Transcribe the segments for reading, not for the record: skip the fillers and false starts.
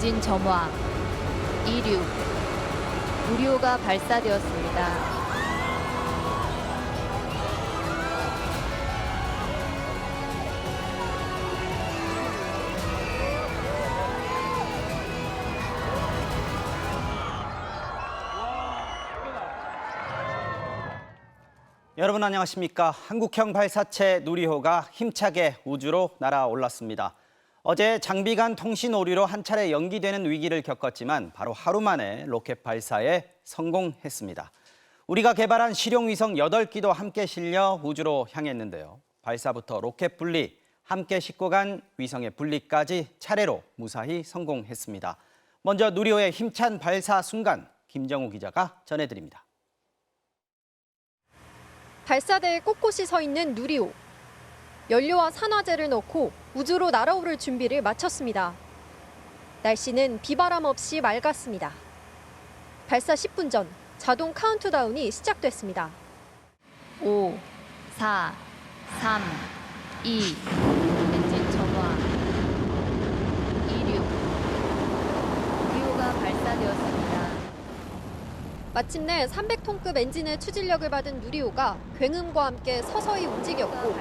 엔진 점화, 이륙, 누리호가 발사되었습니다. 여러분 안녕하십니까? 한국형 발사체 누리호가 힘차게 우주로 날아올랐습니다. 어제 장비간 통신 오류로 한 차례 연기되는 위기를 겪었지만 바로 하루 만에 로켓 발사에 성공했습니다. 우리가 개발한 실용위성 8기도 함께 실려 우주로 향했는데요. 발사부터 로켓 분리, 함께 싣고 간 위성의 분리까지 차례로 무사히 성공했습니다. 먼저 누리호의 힘찬 발사 순간 김정우 기자가 전해드립니다. 발사대에 꼿꼿이 서 있는 누리호. 연료와 산화제를 넣고 우주로 날아오를 준비를 마쳤습니다. 날씨는 비바람 없이 맑았습니다. 발사 10분 전 자동 카운트다운이 시작됐습니다. 5, 4, 3, 2, 엔진 점화, 이륙, 누리호가 발사되었습니다. 마침내 300톤급 엔진의 추진력을 받은 누리호가 굉음과 함께 서서히 움직였고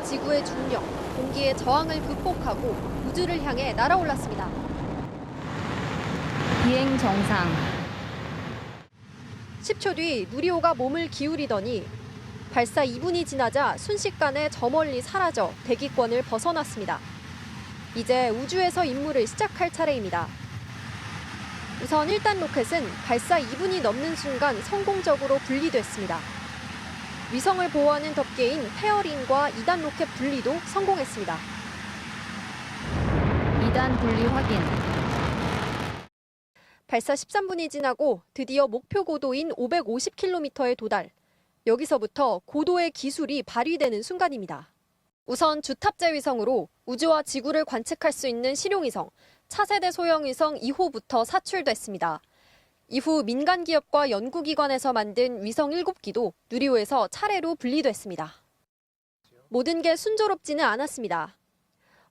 지구의 중력, 공기의 저항을 극복하고 우주를 향해 날아올랐습니다. 비행 정상. 10초 뒤 누리호가 몸을 기울이더니 발사 2분이 지나자 순식간에 저 멀리 사라져 대기권을 벗어났습니다. 이제 우주에서 임무를 시작할 차례입니다. 우선 1단 로켓은 발사 2분이 넘는 순간 성공적으로 분리됐습니다. 위성을 보호하는 덮개인 페어링과 2단 로켓 분리도 성공했습니다. 2단 분리 확인. 발사 13분이 지나고 드디어 목표 고도인 550km에 도달. 여기서부터 고도의 기술이 발휘되는 순간입니다. 우선 주탑재 위성으로 우주와 지구를 관측할 수 있는 실용위성, 차세대 소형 위성 2호부터 사출됐습니다. 이후 민간 기업과 연구기관에서 만든 위성 7기도 누리호에서 차례로 분리됐습니다. 모든 게 순조롭지는 않았습니다.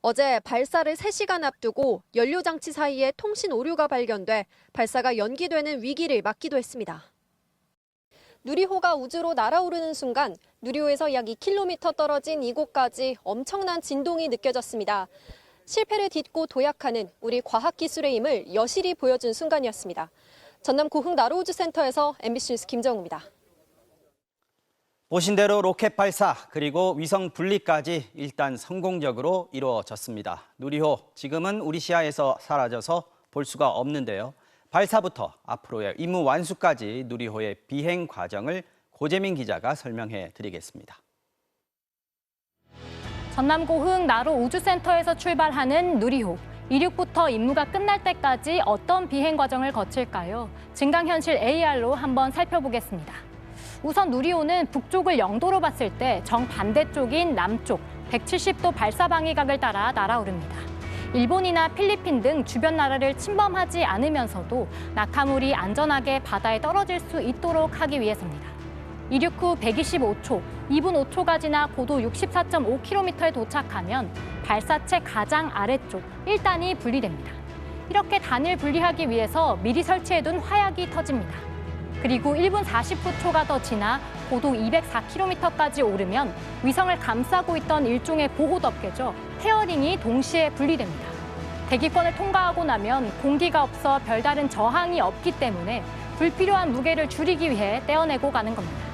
어제 발사를 3시간 앞두고 연료장치 사이에 통신 오류가 발견돼 발사가 연기되는 위기를 맞기도 했습니다. 누리호가 우주로 날아오르는 순간 누리호에서 약 2km 떨어진 이곳까지 엄청난 진동이 느껴졌습니다. 실패를 딛고 도약하는 우리 과학기술의 힘을 여실히 보여준 순간이었습니다. 전남 고흥 나로우주센터에서 MBC 뉴스 김정우입니다. 보신 대로 로켓 발사 그리고 위성 분리까지 일단 성공적으로 이루어졌습니다. 누리호 지금은 우리 시야에서 사라져서 볼 수가 없는데요. 발사부터 앞으로의 임무 완수까지 누리호의 비행 과정을 고재민 기자가 설명해 드리겠습니다. 전남 고흥 나로 우주센터에서 출발하는 누리호. 이륙부터 임무가 끝날 때까지 어떤 비행 과정을 거칠까요? 증강현실 AR로 한번 살펴보겠습니다. 우선 누리호는 북쪽을 영도로 봤을 때 정반대쪽인 남쪽 170도 발사 방위각을 따라 날아오릅니다. 일본이나 필리핀 등 주변 나라를 침범하지 않으면서도 낙하물이 안전하게 바다에 떨어질 수 있도록 하기 위해서입니다. 이륙 후 125초, 2분 5초가 지나 고도 64.5km에 도착하면 발사체 가장 아래쪽 1단이 분리됩니다. 이렇게 단을 분리하기 위해서 미리 설치해둔 화약이 터집니다. 그리고 1분 49초가 더 지나 고도 204km까지 오르면 위성을 감싸고 있던 일종의 보호덮개죠. 페어링이 동시에 분리됩니다. 대기권을 통과하고 나면 공기가 없어 별다른 저항이 없기 때문에 불필요한 무게를 줄이기 위해 떼어내고 가는 겁니다.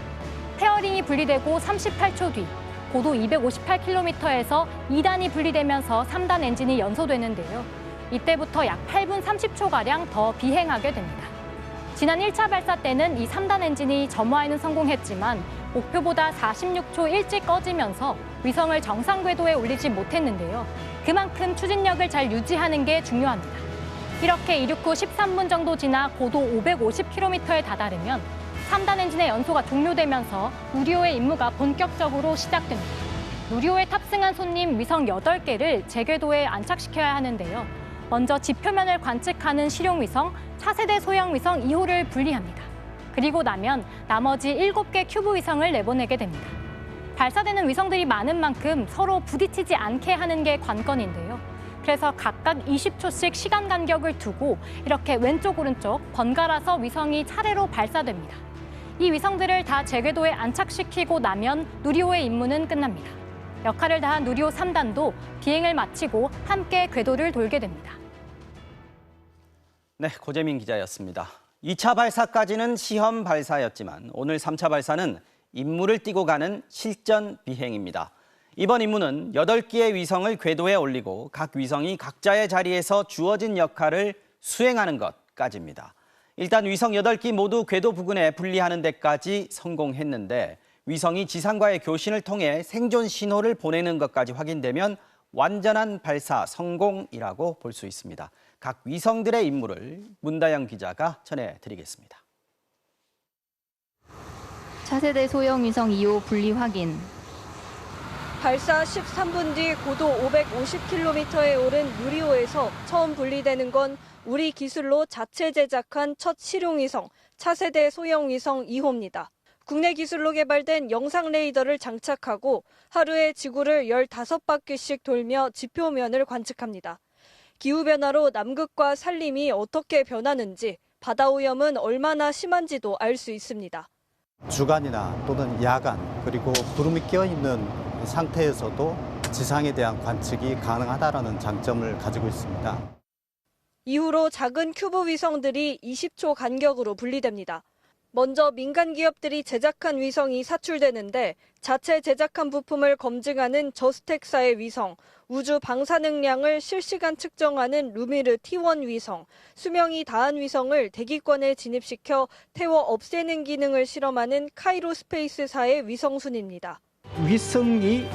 페어링이 분리되고 38초 뒤 고도 258km에서 2단이 분리되면서 3단 엔진이 연소되는데요. 이때부터 약 8분 30초가량 더 비행하게 됩니다. 지난 1차 발사 때는 이 3단 엔진이 점화에는 성공했지만 목표보다 46초 일찍 꺼지면서 위성을 정상 궤도에 올리지 못했는데요. 그만큼 추진력을 잘 유지하는 게 중요합니다. 이렇게 이륙 후 13분 정도 지나 고도 550km에 다다르면 3단 엔진의 연소가 종료되면서 누리호의 임무가 본격적으로 시작됩니다. 누리호에 탑승한 손님 위성 8개를 제궤도에 안착시켜야 하는데요. 먼저 지표면을 관측하는 실용위성, 차세대 소형 위성 2호를 분리합니다. 그리고 나면 나머지 7개 큐브 위성을 내보내게 됩니다. 발사되는 위성들이 많은 만큼 서로 부딪히지 않게 하는 게 관건인데요. 그래서 각각 20초씩 시간 간격을 두고 이렇게 왼쪽 오른쪽 번갈아서 위성이 차례로 발사됩니다. 이 위성들을 다 제궤도에 안착시키고 나면 누리호의 임무는 끝납니다. 역할을 다한 누리호 3단도 비행을 마치고 함께 궤도를 돌게 됩니다. 네, 고재민 기자였습니다. 2차 발사까지는 시험 발사였지만 오늘 3차 발사는 임무를 띄고 가는 실전 비행입니다. 이번 임무는 8개의 위성을 궤도에 올리고 각 위성이 각자의 자리에서 주어진 역할을 수행하는 것까지입니다. 일단 위성 8기 모두 궤도 부근에 분리하는 데까지 성공했는데 위성이 지상과의 교신을 통해 생존 신호를 보내는 것까지 확인되면 완전한 발사 성공이라고 볼 수 있습니다. 각 위성들의 임무를 문다영 기자가 전해드리겠습니다. 차세대 소형 위성 2호 분리 확인. 발사 13분 뒤 고도 550km에 오른 누리호에서 처음 분리되는 건 우리 기술로 자체 제작한 첫 실용위성, 차세대 소형 위성 2호입니다. 국내 기술로 개발된 영상 레이더를 장착하고 하루에 지구를 15바퀴씩 돌며 지표면을 관측합니다. 기후변화로 남극과 산림이 어떻게 변하는지, 바다 오염은 얼마나 심한지도 알 수 있습니다. 주간이나 또는 야간, 그리고 구름이 껴있는 상태에서도 지상에 대한 관측이 가능하다는 장점을 가지고 있습니다. 이후로 작은 큐브 위성들이 20초 간격으로 분리됩니다. 먼저 민간 기업들이 제작한 위성이 사출되는데 자체 제작한 부품을 검증하는 저스텍사의 위성, 우주 방사 능량을 실시간 측정하는 루미르 T1 위성, 수명이 다한 위성을 대기권에 진입시켜 태워 없애는 기능을 실험하는 카이로 스페이스사의 위성순입니다. 위성이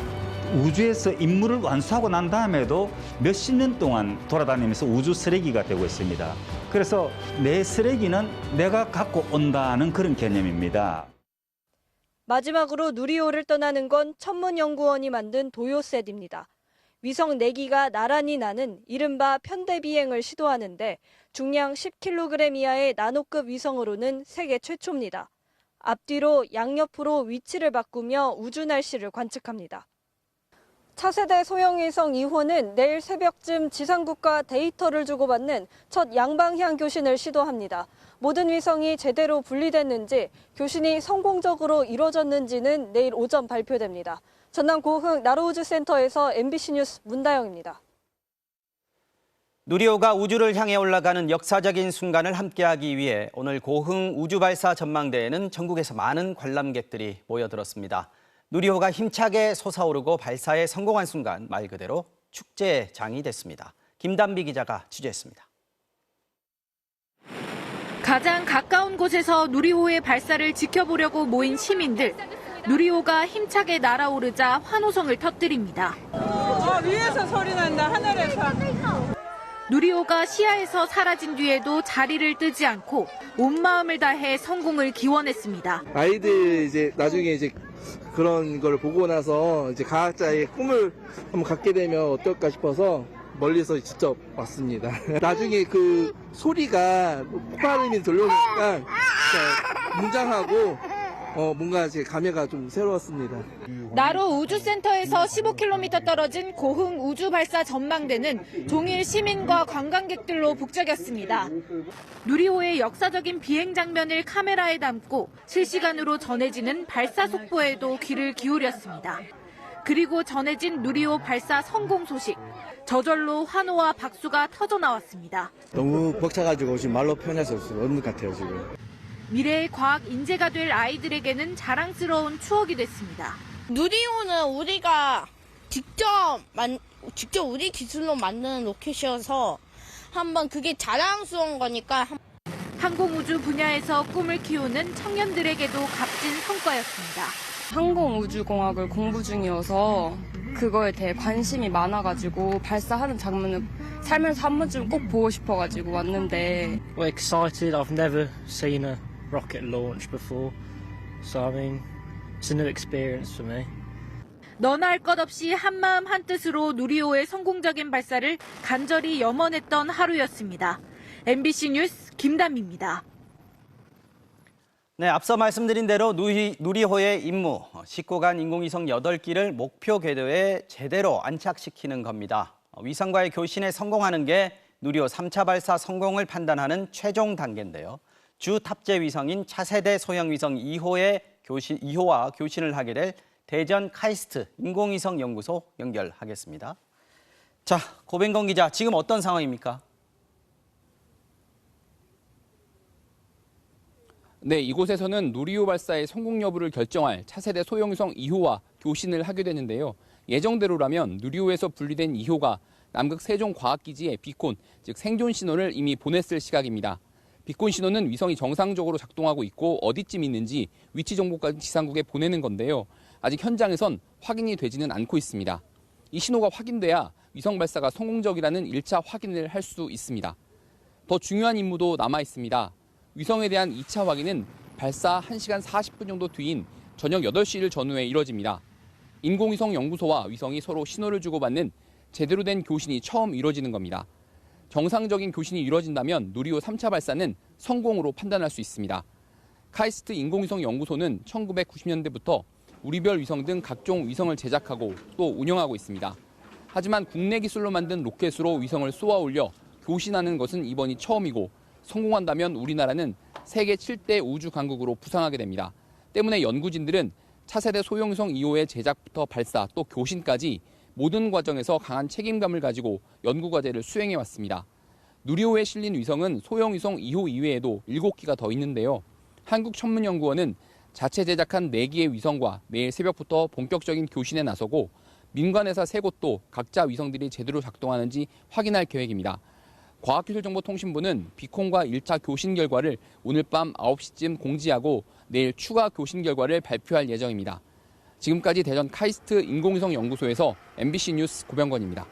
우주에서 임무를 완수하고 난 다음에도 몇십 년 동안 돌아다니면서 우주 쓰레기가 되고 있습니다. 그래서 내 쓰레기는 내가 갖고 온다는 그런 개념입니다. 마지막으로 누리호를 떠나는 건 천문연구원이 만든 도요셋입니다. 위성 4기가 나란히 나는 이른바 편대비행을 시도하는데 중량 10kg 이하의 나노급 위성으로는 세계 최초입니다. 앞뒤로 양옆으로 위치를 바꾸며 우주 날씨를 관측합니다. 차세대 소형위성 2호는 내일 새벽쯤 지상국과 데이터를 주고받는 첫 양방향 교신을 시도합니다. 모든 위성이 제대로 분리됐는지, 교신이 성공적으로 이루어졌는지는 내일 오전 발표됩니다. 전남 고흥 나로우주센터에서 MBC 뉴스 문다영입니다. 누리호가 우주를 향해 올라가는 역사적인 순간을 함께하기 위해 오늘 고흥 우주발사 전망대에는 전국에서 많은 관람객들이 모여들었습니다. 누리호가 힘차게 솟아오르고 발사에 성공한 순간 말 그대로 축제의 장이 됐습니다. 김단비 기자가 취재했습니다. 가장 가까운 곳에서 누리호의 발사를 지켜보려고 모인 시민들. 누리호가 힘차게 날아오르자 환호성을 터뜨립니다. 위에서 소리 난다, 하늘에서. 누리호가 시야에서 사라진 뒤에도 자리를 뜨지 않고 온 마음을 다해 성공을 기원했습니다. 아이들 이제 나중에 이제 그런 걸 보고 나서 이제 과학자의 꿈을 한번 갖게 되면 어떨까 싶어서 멀리서 직접 왔습니다. 나중에 그 소리가 폭발음이 들려오니까 웅장하고 뭔가 제 감회가 좀 새로웠습니다. 나로 우주센터에서 15km 떨어진 고흥 우주발사 전망대는 종일 시민과 관광객들로 북적였습니다. 누리호의 역사적인 비행 장면을 카메라에 담고 실시간으로 전해지는 발사 속보에도 귀를 기울였습니다. 그리고 전해진 누리호 발사 성공 소식. 저절로 환호와 박수가 터져 나왔습니다. 너무 벅차가지고 지금 말로 표현할 수 없는 것 같아요, 지금. 미래의 과학 인재가 될 아이들에게는 자랑스러운 추억이 됐습니다. 누리호는 우리가 직접 우리 기술로 만드는 로켓이어서 한번 그게 자랑스러운 거니까. 항공우주 분야에서 꿈을 키우는 청년들에게도 값진 성과였습니다. 항공우주공학을 공부 중이어서 그거에 대해 관심이 많아가지고 발사하는 장면을 살면서 한 번쯤 꼭 보고 싶어가지고 왔는데. We're excited. I've never seen a rocket launch before, so I mean, it's a new experience for me. 너나 할 것 없이 한마음 한뜻으로 누리호의 성공적인 발사를 간절히 염원했던 하루였습니다. MBC 뉴스 김담입니다. 네, 앞서 말씀드린 대로 누리호의 임무, 19간 인공위성 8기를 목표 궤도에 제대로 안착시키는 겁니다. 위성과의 교신에 성공하는 게 누리호 3차 발사 성공을 판단하는 최종 단계인데요. 주 탑재 위성인 차세대 소형 위성 2호와 교신을 하게 될 대전 카이스트 인공위성 연구소 연결하겠습니다. 자, 고병건 기자, 지금 어떤 상황입니까? 네, 이곳에서는 누리호 발사의 성공 여부를 결정할 차세대 소형위성 2호와 교신을 하게 되는데요. 예정대로라면 누리호에서 분리된 2호가 남극 세종과학기지에 비콘, 즉 생존 신호를 이미 보냈을 시각입니다. 비콘 신호는 위성이 정상적으로 작동하고 있고 어디쯤 있는지 위치 정보까지 지상국에 보내는 건데요. 아직 현장에선 확인이 되지는 않고 있습니다. 이 신호가 확인돼야 위성 발사가 성공적이라는 1차 확인을 할 수 있습니다. 더 중요한 임무도 남아 있습니다. 위성에 대한 2차 확인은 발사 1시간 40분 정도 뒤인 저녁 8시를 전후에 이뤄집니다. 인공위성 연구소와 위성이 서로 신호를 주고받는 제대로 된 교신이 처음 이뤄지는 겁니다. 정상적인 교신이 이뤄진다면 누리호 3차 발사는 성공으로 판단할 수 있습니다. 카이스트 인공위성 연구소는 1990년대부터 우리별 위성 등 각종 위성을 제작하고 또 운영하고 있습니다. 하지만 국내 기술로 만든 로켓으로 위성을 쏘아 올려 교신하는 것은 이번이 처음이고 성공한다면 우리나라는 세계 7대 우주 강국으로 부상하게 됩니다. 때문에 연구진들은 차세대 소형위성 2호의 제작부터 발사 또 교신까지 모든 과정에서 강한 책임감을 가지고 연구과제를 수행해왔습니다. 누리호에 실린 위성은 소형위성 2호 이외에도 7기가 더 있는데요. 한국천문연구원은 자체 제작한 4기의 위성과 내일 새벽부터 본격적인 교신에 나서고 민간회사 3곳도 각자 위성들이 제대로 작동하는지 확인할 계획입니다. 과학기술정보통신부는 비콘과 1차 교신 결과를 오늘 밤 9시쯤 공지하고 내일 추가 교신 결과를 발표할 예정입니다. 지금까지 대전 카이스트 인공위성 연구소에서 MBC 뉴스 고병건입니다.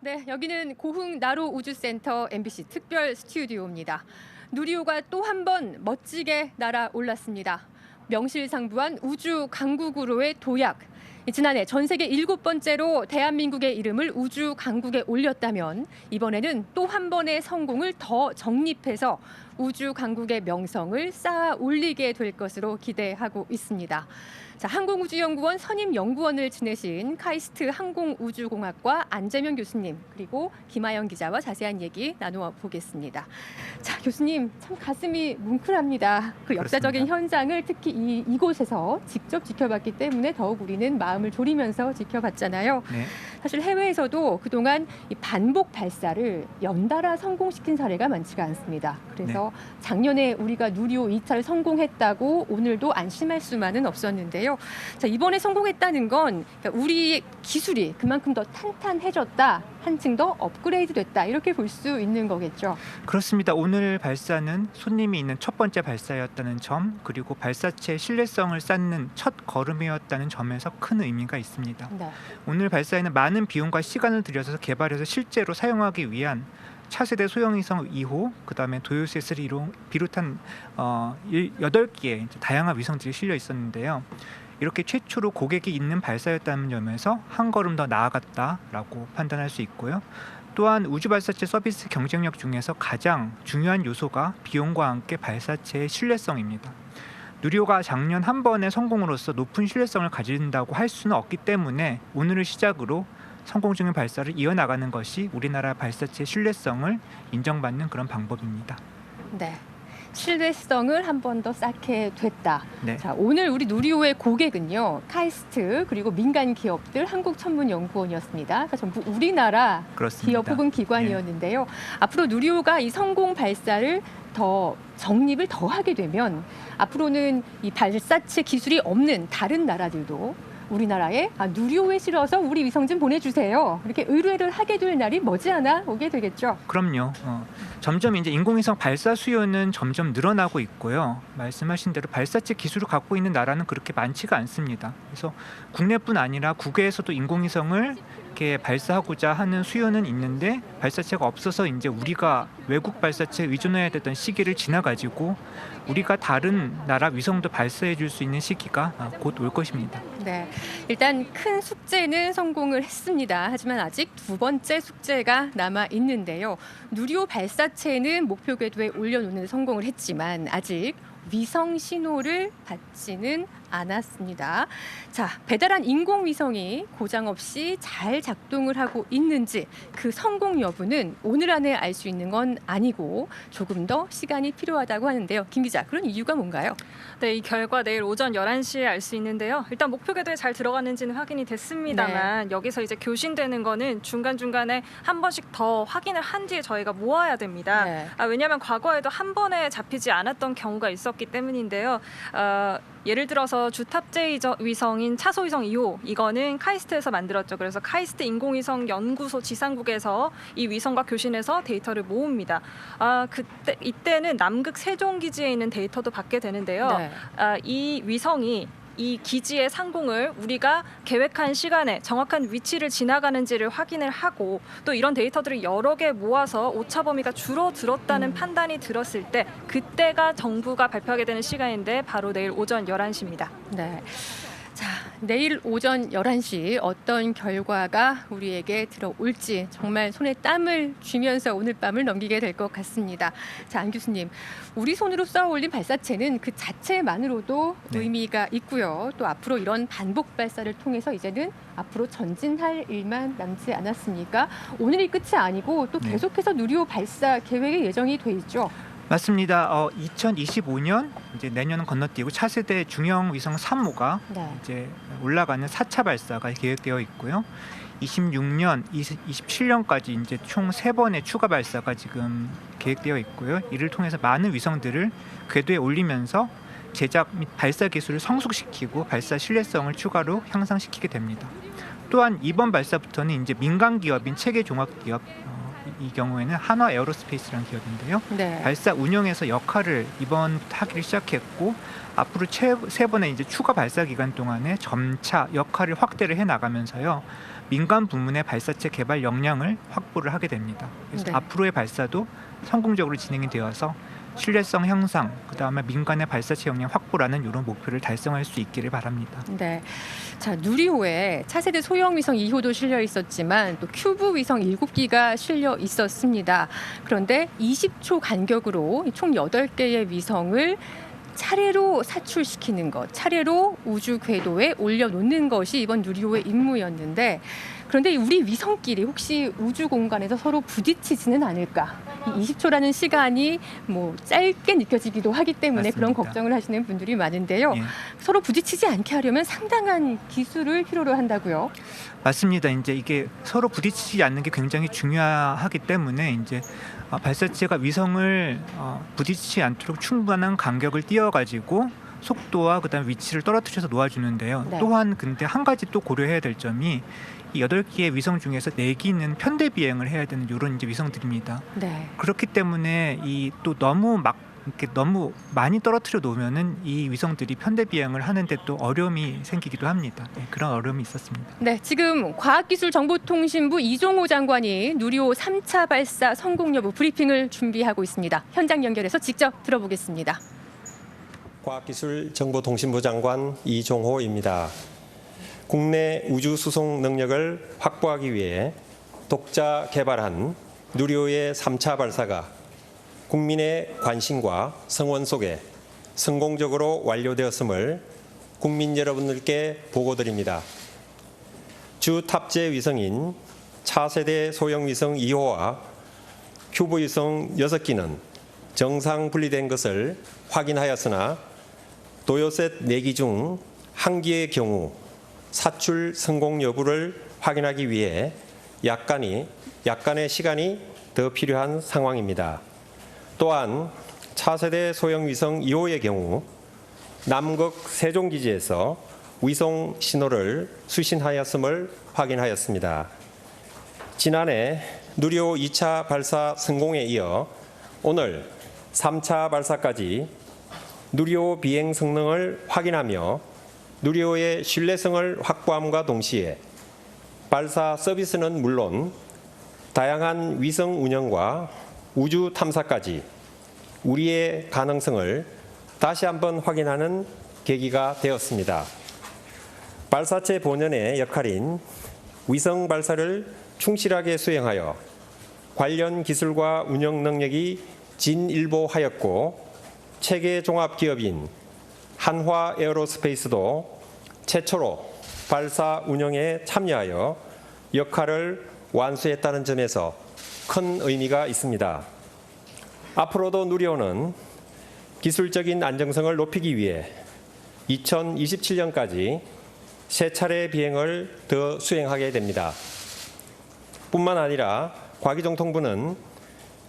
네, 여기는 고흥 나로 우주센터 MBC 특별 스튜디오입니다. 누리호가 또 한 번 멋지게 날아올랐습니다. 명실상부한 우주 강국으로의 도약. 지난해 전 세계 7번째로 대한민국의 이름을 우주 강국에 올렸다면 이번에는 또 한 번의 성공을 더 정립해서 우주 강국의 명성을 쌓아 올리게 될 것으로 기대하고 있습니다. 자, 항공우주연구원 선임연구원을 지내신 카이스트 항공우주공학과 안재명 교수님 그리고 김하영 기자와 자세한 얘기 나누어 보겠습니다. 자, 교수님 참 가슴이 뭉클합니다. 그 역사적인 그렇습니다. 현장을 특히 이곳에서 직접 지켜봤기 때문에 더욱 우리는 마음을 졸이면서 지켜봤잖아요. 네. 사실 해외에서도 그동안 이 반복 발사를 연달아 성공시킨 사례가 많지가 않습니다. 그래서 작년에 우리가 누리호 2차를 성공했다고 오늘도 안심할 수만은 없었는데요. 자, 이번에 성공했다는 건 우리 기술이 그만큼 더 탄탄해졌다, 한층 더 업그레이드 됐다 이렇게 볼 수 있는 거겠죠. 그렇습니다. 오늘 발사는 손님이 있는 첫 번째 발사였다는 점, 그리고 발사체의 신뢰성을 쌓는 첫 걸음이었다는 점에서 큰 의미가 있습니다. 네. 오늘 발사에는 많은 비용과 시간을 들여서 개발해서 실제로 사용하기 위한 차세대 소형위성 2호, 그다음에 도요새3로 비롯한 8개의 다양한 위성들이 실려 있었는데요. 이렇게 최초로 고객이 있는 발사였다는 점에서 한 걸음 더 나아갔다라고 판단할 수 있고요. 또한 우주 발사체 서비스 경쟁력 중에서 가장 중요한 요소가 비용과 함께 발사체의 신뢰성입니다. 누리호가 작년 한 번의 성공으로서 높은 신뢰성을 가진다고 할 수는 없기 때문에 오늘을 시작으로 성공 중인 발사를 이어나가는 것이 우리나라 발사체의 신뢰성을 인정받는 그런 방법입니다. 네. 신뢰성을 한 번 더 쌓게 됐다. 네. 자, 오늘 우리 누리호의 고객은요. 카이스트 그리고 민간 기업들 한국천문연구원이었습니다. 그러니까 전부 우리나라 그렇습니다. 기업 혹은 기관이었는데요. 앞으로 누리호가 이 성공 발사를 더 정립을 더 하게 되면 앞으로는 이 발사체 기술이 없는 다른 나라들도 우리나라에 누리호에 실어서 우리 위성 좀 보내주세요. 이렇게 의뢰를 하게 될 날이 머지않아 오게 되겠죠. 그럼요. 점점 이제 인공위성 발사 수요는 점점 늘어나고 있고요. 말씀하신 대로 발사체 기술을 갖고 있는 나라는 그렇게 많지가 않습니다. 그래서 국내뿐 아니라 국외에서도 인공위성을 이렇게 발사하고자 하는 수요는 있는데 발사체가 없어서 이제 우리가 외국 발사체에 의존해야 되던 시기를 지나가지고 우리가 다른 나라 위성도 발사해 줄 수 있는 시기가 곧 올 것입니다. 네, 일단 큰 숙제는 성공을 했습니다. 하지만 아직 두 번째 숙제가 남아 있는데요. 누리호 발사체는 목표 궤도에 올려놓는 데 성공을 했지만 아직 위성 신호를 받지는 않았습니다. 자, 배달한 인공위성이 고장 없이 잘 작동을 하고 있는지 그 성공 여부는 오늘 안에 알 수 있는 건 아니고 조금 더 시간이 필요하다고 하는데요. 김 기자, 그런 이유가 뭔가요? 네, 이 결과 내일 오전 11시에 알 수 있는데요. 일단 목표 궤도에 잘 들어가는지는 확인이 됐습니다만 여기서 이제 교신되는 거는 중간중간에 한 번씩 더 확인을 한 뒤에 저희가 모아야 됩니다. 왜냐하면 과거에도 한 번에 잡히지 않았던 경우가 있었기 때문인데요. 예를 들어서 주탑재 위성인 차소위성 2호, 이거는 카이스트에서 만들었죠. 그래서 카이스트 인공위성 연구소 지상국에서 이 위성과 교신해서 데이터를 모읍니다. 이때는 남극 세종기지에 있는 데이터도 받게 되는데요. 이 위성이 이 기지의 상공을 우리가 계획한 시간에 정확한 위치를 지나가는지를 확인을 하고 또 이런 데이터들을 여러 개 모아서 오차 범위가 줄어들었다는 판단이 들었을 때 그때가 정부가 발표하게 되는 시간인데 바로 내일 오전 11시입니다. 네. 자, 내일 오전 11시 어떤 결과가 우리에게 들어올지 정말 손에 땀을 쥐면서 오늘 밤을 넘기게 될 것 같습니다. 자, 안 교수님, 우리 손으로 쏘아 올린 발사체는 그 자체만으로도 의미가 있고요. 또 앞으로 이런 반복 발사를 통해서 이제는 앞으로 전진할 일만 남지 않았습니까? 오늘이 끝이 아니고 또 계속해서 누리호 발사 계획이 예정이 돼 있죠. 맞습니다. 2025년 이제 내년은 건너뛰고 차세대 중형 위성 3호가 이제 올라가는 4차 발사가 계획되어 있고요. 26년, 27년까지 이제 총 3번의 추가 발사가 지금 계획되어 있고요. 이를 통해서 많은 위성들을 궤도에 올리면서 제작 및 발사 기술을 성숙시키고 발사 신뢰성을 추가로 향상시키게 됩니다. 또한 이번 발사부터는 이제 민간 기업인 체계 종합 기업 이 경우에는 한화 에어로스페이스라는 기업인데요. 발사 운영에서 역할을 이번부터 하기를 시작했고 앞으로 세 번의 이제 추가 발사 기간 동안에 점차 역할을 확대를 해 나가면서요. 민간 부문의 발사체 개발 역량을 확보를 하게 됩니다. 그래서 앞으로의 발사도 성공적으로 진행이 되어서 신뢰성 향상, 그다음에 민간의 발사체 역량 확보라는 이런 목표를 달성할 수 있기를 바랍니다. 네. 자, 누리호에 차세대 소형 위성 2호도 실려 있었지만 또 큐브 위성 7기가 실려 있었습니다. 그런데 20초 간격으로 총 8개의 위성을 차례로 사출시키는 것, 차례로 우주 궤도에 올려놓는 것이 이번 누리호의 임무였는데 그런데 우리 위성끼리 혹시 우주 공간에서 서로 부딪히지는 않을까? 이 20초라는 시간이 뭐 짧게 느껴지기도 하기 때문에 그런 걱정을 하시는 분들이 많은데요. 서로 부딪히지 않게 하려면 상당한 기술을 필요로 한다고요? 맞습니다. 이제 이게 서로 부딪히지 않는 게 굉장히 중요하기 때문에 이제 발사체가 위성을 부딪히지 않도록 충분한 간격을 띄어가지고 속도와 그다음 위치를 떨어뜨려서 놓아주는데요. 또한 근데 한 가지 또 고려해야 될 점이 이 8개의 위성 중에서 4기는 편대 비행을 해야 되는 이런 이제 위성들입니다. 그렇기 때문에 이 또 너무 이렇게 너무 많이 떨어뜨려 놓으면은 이 위성들이 편대 비행을 하는데 또 어려움이 생기기도 합니다. 그런 어려움이 있었습니다. 네, 지금 과학기술정보통신부 이종호 장관이 누리호 3차 발사 성공 여부 브리핑을 준비하고 있습니다. 현장 연결해서 직접 들어보겠습니다. 과학기술정보통신부 장관 이종호입니다. 국내 우주 수송 능력을 확보하기 위해 독자 개발한 누리호의 3차 발사가 국민의 관심과 성원 속에 성공적으로 완료되었음을 국민 여러분들께 보고드립니다. 주 탑재 위성인 차세대 소형 위성 2호와 큐브 위성 6기는 정상 분리된 것을 확인하였으나 도요셋 4기 중 1기의 경우 사출 성공 여부를 확인하기 위해 약간의 시간이 더 필요한 상황입니다. 또한 차세대 소형 위성 2호의 경우 남극 세종기지에서 위성 신호를 수신하였음을 확인하였습니다. 지난해 누리호 2차 발사 성공에 이어 오늘 3차 발사까지 누리호 비행 성능을 확인하며 누리호의 신뢰성을 확보함과 동시에 발사 서비스는 물론 다양한 위성 운영과 우주 탐사까지 우리의 가능성을 다시 한번 확인하는 계기가 되었습니다. 발사체 본연의 역할인 위성 발사를 충실하게 수행하여 관련 기술과 운영 능력이 진일보하였고 체계 종합 기업인 한화 에어로스페이스도 최초로 발사 운영에 참여하여 역할을 완수했다는 점에서 큰 의미가 있습니다. 앞으로도 누리호는 기술적인 안정성을 높이기 위해 2027년까지 3차례 비행을 더 수행하게 됩니다. 뿐만 아니라 과기정통부는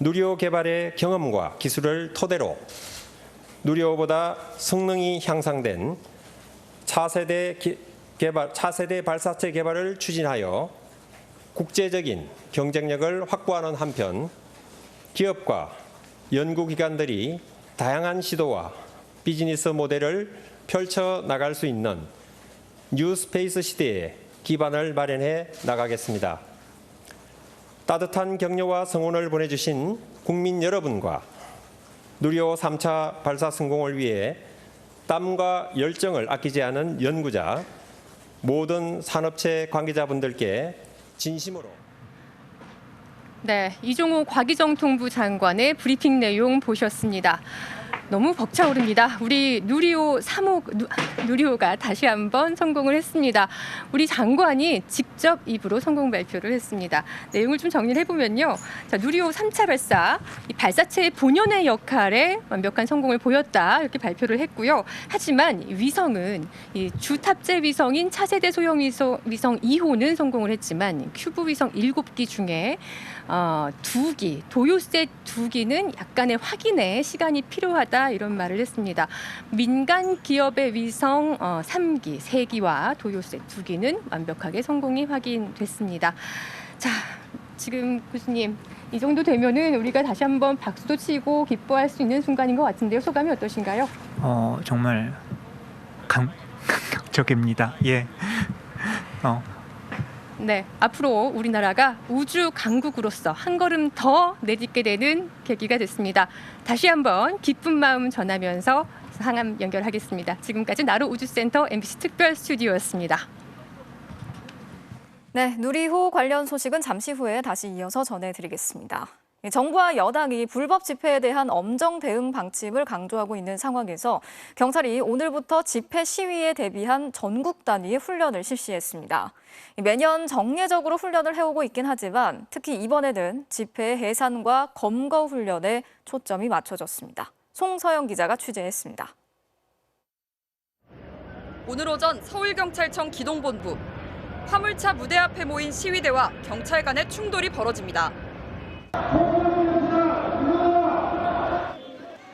누리호 개발의 경험과 기술을 토대로 누리호보다 성능이 향상된 차세대 발사체 개발을 추진하여 국제적인 경쟁력을 확보하는 한편 기업과 연구기관들이 다양한 시도와 비즈니스 모델을 펼쳐 나갈 수 있는 뉴스페이스 시대에 기반을 마련해 나가겠습니다. 따뜻한 격려와 성원을 보내주신 국민 여러분과 누리호 3차 발사 성공을 위해 땀과 열정을 아끼지 않은 연구자, 모든 산업체 관계자분들께 진심으로. 네, 이종호 과기정통부 장관의 브리핑 내용 보셨습니다. 너무 벅차오릅니다. 우리 누리호 3호 누리호가 다시 한번 성공을 했습니다. 우리 장관이 직접 입으로 성공 발표를 했습니다. 내용을 좀 정리를 해보면요. 자, 누리호 3차 발사, 이 발사체의 본연의 역할에 완벽한 성공을 보였다 이렇게 발표를 했고요. 하지만 위성은 이 주탑재 위성인 차세대 소형 위성 2호는 성공을 했지만 큐브 위성 7기 중에 2기, 도요셋 2기는 약간의 확인에 시간이 필요하다 이런 말을 했습니다. 민간 기업의 위성 3기, 3기와 도요셋 2기는 완벽하게 성공이 확인됐습니다. 자, 지금 교수님 이 정도 되면은 우리가 다시 한번 박수도 치고 기뻐할 수 있는 순간인 것 같은데요. 소감이 어떠신가요? 정말 감격적입니다. 예. 네, 앞으로 우리나라가 우주 강국으로서 한 걸음 더 내딛게 되는 계기가 됐습니다. 다시 한번 기쁜 마음 전하면서 상암 연결하겠습니다. 지금까지 나로 우주센터 MBC 특별 스튜디오였습니다. 네, 누리호 관련 소식은 잠시 후에 다시 이어서 전해드리겠습니다. 정부와 여당이 불법 집회에 대한 엄정 대응 방침을 강조하고 있는 상황에서 경찰이 오늘부터 집회 시위에 대비한 전국 단위의 훈련을 실시했습니다. 매년 정례적으로 훈련을 해오고 있긴 하지만 특히 이번에는 집회 해산과 검거 훈련에 초점이 맞춰졌습니다. 송서영 기자가 취재했습니다. 오늘 오전 서울경찰청 기동본부. 화물차 무대 앞에 모인 시위대와 경찰 간의 충돌이 벌어집니다.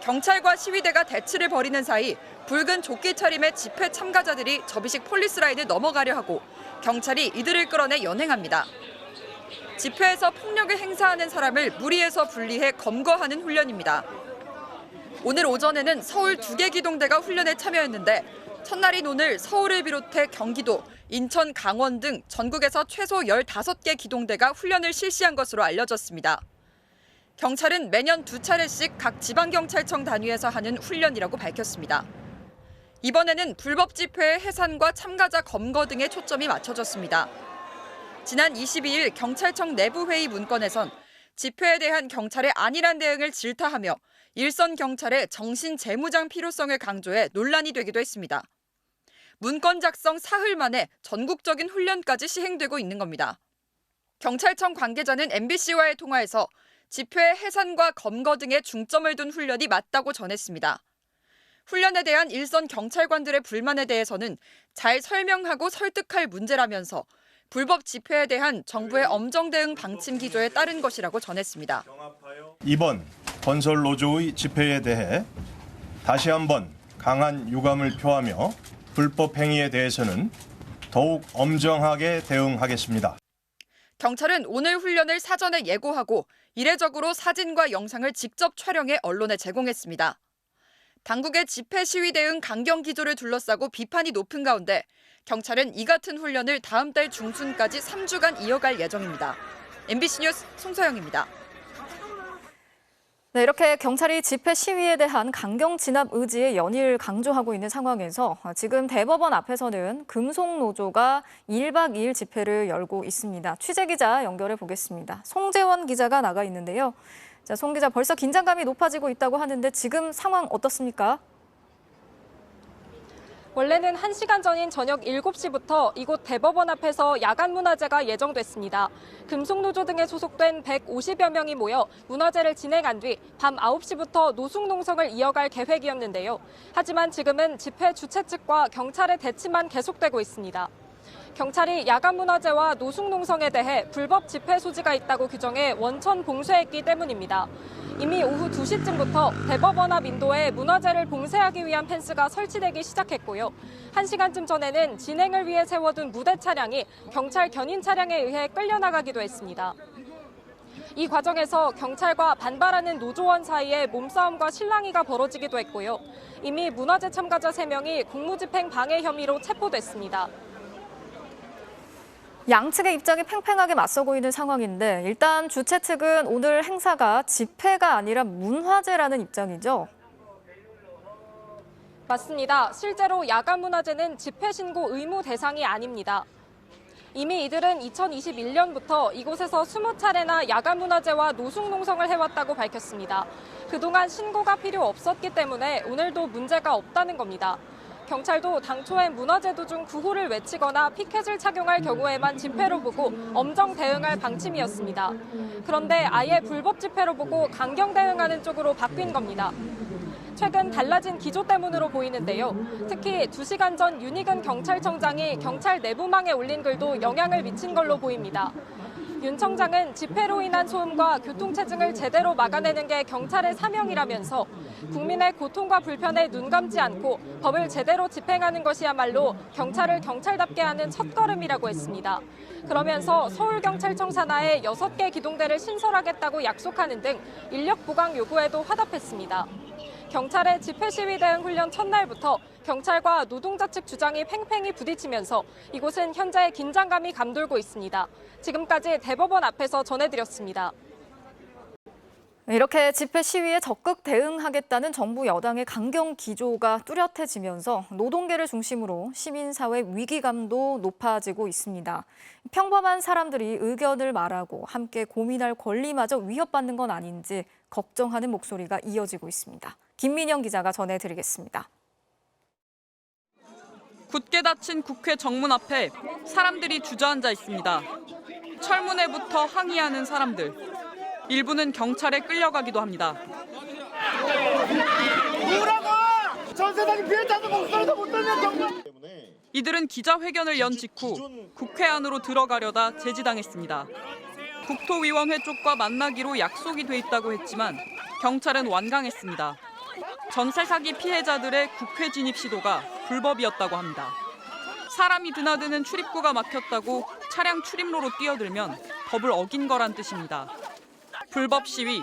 경찰과 시위대가 대치를 벌이는 사이 붉은 조끼 차림의 집회 참가자들이 접이식 폴리스 라인을 넘어가려 하고 경찰이 이들을 끌어내 연행합니다. 집회에서 폭력을 행사하는 사람을 무리해서 분리해 검거하는 훈련입니다. 오늘 오전에는 서울 2개 기동대가 훈련에 참여했는데 첫날인 오늘 서울을 비롯해 경기도, 인천, 강원 등 전국에서 최소 15개 기동대가 훈련을 실시한 것으로 알려졌습니다. 경찰은 매년 2차례씩 각 지방경찰청 단위에서 하는 훈련이라고 밝혔습니다. 이번에는 불법 집회의 해산과 참가자 검거 등에 초점이 맞춰졌습니다. 지난 22일 경찰청 내부회의 문건에선 집회에 대한 경찰의 안일한 대응을 질타하며 일선 경찰의 정신 재무장 필요성을 강조해 논란이 되기도 했습니다. 문건 작성 사흘 만에 전국적인 훈련까지 시행되고 있는 겁니다. 경찰청 관계자는 MBC와의 통화에서 집회 해산과 검거 등에 중점을 둔 훈련이 맞다고 전했습니다. 훈련에 대한 일선 경찰관들의 불만에 대해서는 잘 설명하고 설득할 문제라면서 불법 집회에 대한 정부의 엄정 대응 방침 기조에 따른 것이라고 전했습니다. 이번 건설 노조의 집회에 대해 다시 한번 강한 유감을 표하며 불법 행위에 대해서는 더욱 엄정하게 대응하겠습니다. 경찰은 오늘 훈련을 사전에 예고하고 이례적으로 사진과 영상을 직접 촬영해 언론에 제공했습니다. 당국의 집회 시위 대응 강경 기조를 둘러싸고 비판이 높은 가운데 경찰은 이 같은 훈련을 다음 달 중순까지 3주간 이어갈 예정입니다. MBC 뉴스 송서영입니다. 네, 이렇게 경찰이 집회 시위에 대한 강경 진압 의지의 연일 강조하고 있는 상황에서 지금 대법원 앞에서는 금속노조가 1박 2일 집회를 열고 있습니다. 취재기자 연결해 보겠습니다. 송재원 기자가 나가 있는데요. 자, 송 기자, 벌써 긴장감이 높아지고 있다고 하는데 지금 상황 어떻습니까? 원래는 1시간 전인 저녁 7시부터 이곳 대법원 앞에서 야간 문화제가 예정됐습니다. 금속노조 등에 소속된 150여 명이 모여 문화제를 진행한 뒤 밤 9시부터 노숙농성을 이어갈 계획이었는데요. 하지만 지금은 집회 주최 측과 경찰의 대치만 계속되고 있습니다. 경찰이 야간 문화제와 노숙농성에 대해 불법 집회 소지가 있다고 규정해 원천 봉쇄했기 때문입니다. 이미 오후 2시쯤부터 대법원 앞 인도에 문화제를 봉쇄하기 위한 펜스가 설치되기 시작했고요. 1시간쯤 전에는 진행을 위해 세워둔 무대 차량이 경찰 견인 차량에 의해 끌려나가기도 했습니다. 이 과정에서 경찰과 반발하는 노조원 사이에 몸싸움과 실랑이가 벌어지기도 했고요. 이미 문화제 참가자 3명이 공무집행 방해 혐의로 체포됐습니다. 양측의 입장이 팽팽하게 맞서고 있는 상황인데 일단 주최 측은 오늘 행사가 집회가 아니라 문화제라는 입장이죠. 맞습니다. 실제로 야간 문화제는 집회 신고 의무 대상이 아닙니다. 이미 이들은 2021년부터 이곳에서 20차례나 야간 문화제와 노숙농성을 해왔다고 밝혔습니다. 그동안 신고가 필요 없었기 때문에 오늘도 문제가 없다는 겁니다. 경찰도 당초엔 문화제 도중 구호를 외치거나 피켓을 착용할 경우에만 집회로 보고 엄정 대응할 방침이었습니다. 그런데 아예 불법 집회로 보고 강경 대응하는 쪽으로 바뀐 겁니다. 최근 달라진 기조 때문으로 보이는데요. 특히 2시간 전 윤희근 경찰청장이 경찰 내부망에 올린 글도 영향을 미친 걸로 보입니다. 윤 청장은 집회로 인한 소음과 교통체증을 제대로 막아내는 게 경찰의 사명이라면서 국민의 고통과 불편에 눈 감지 않고 법을 제대로 집행하는 것이야말로 경찰을 경찰답게 하는 첫걸음이라고 했습니다. 그러면서 서울경찰청 산하에 6개 기동대를 신설하겠다고 약속하는 등 인력 보강 요구에도 화답했습니다. 경찰의 집회 시위 대응 훈련 첫날부터 경찰과 노동자 측 주장이 팽팽히 부딪히면서 이곳은 현재 긴장감이 감돌고 있습니다. 지금까지 대법원 앞에서 전해드렸습니다. 이렇게 집회 시위에 적극 대응하겠다는 정부 여당의 강경 기조가 뚜렷해지면서 노동계를 중심으로 시민사회 위기감도 높아지고 있습니다. 평범한 사람들이 의견을 말하고 함께 고민할 권리마저 위협받는 건 아닌지 걱정하는 목소리가 이어지고 있습니다. 김민영 기자가 전해드리겠습니다. 굳게 닫힌 국회 정문 앞에 사람들이 주저앉아 있습니다. 철문에부터 항의하는 사람들. 일부는 경찰에 끌려가기도 합니다. 뭐라고! 전 세상에 피해자도 목소리도 못 듣는 경찰! 이들은 기자회견을 연 직후 국회 안으로 들어가려다 제지당했습니다. 국토위원회 쪽과 만나기로 약속이 돼 있다고 했지만 경찰은 완강했습니다. 전세 사기 피해자들의 국회 진입 시도가 불법이었다고 합니다. 사람이 드나드는 출입구가 막혔다고 차량 출입로로 뛰어들면 법을 어긴 거란 뜻입니다. 불법 시위,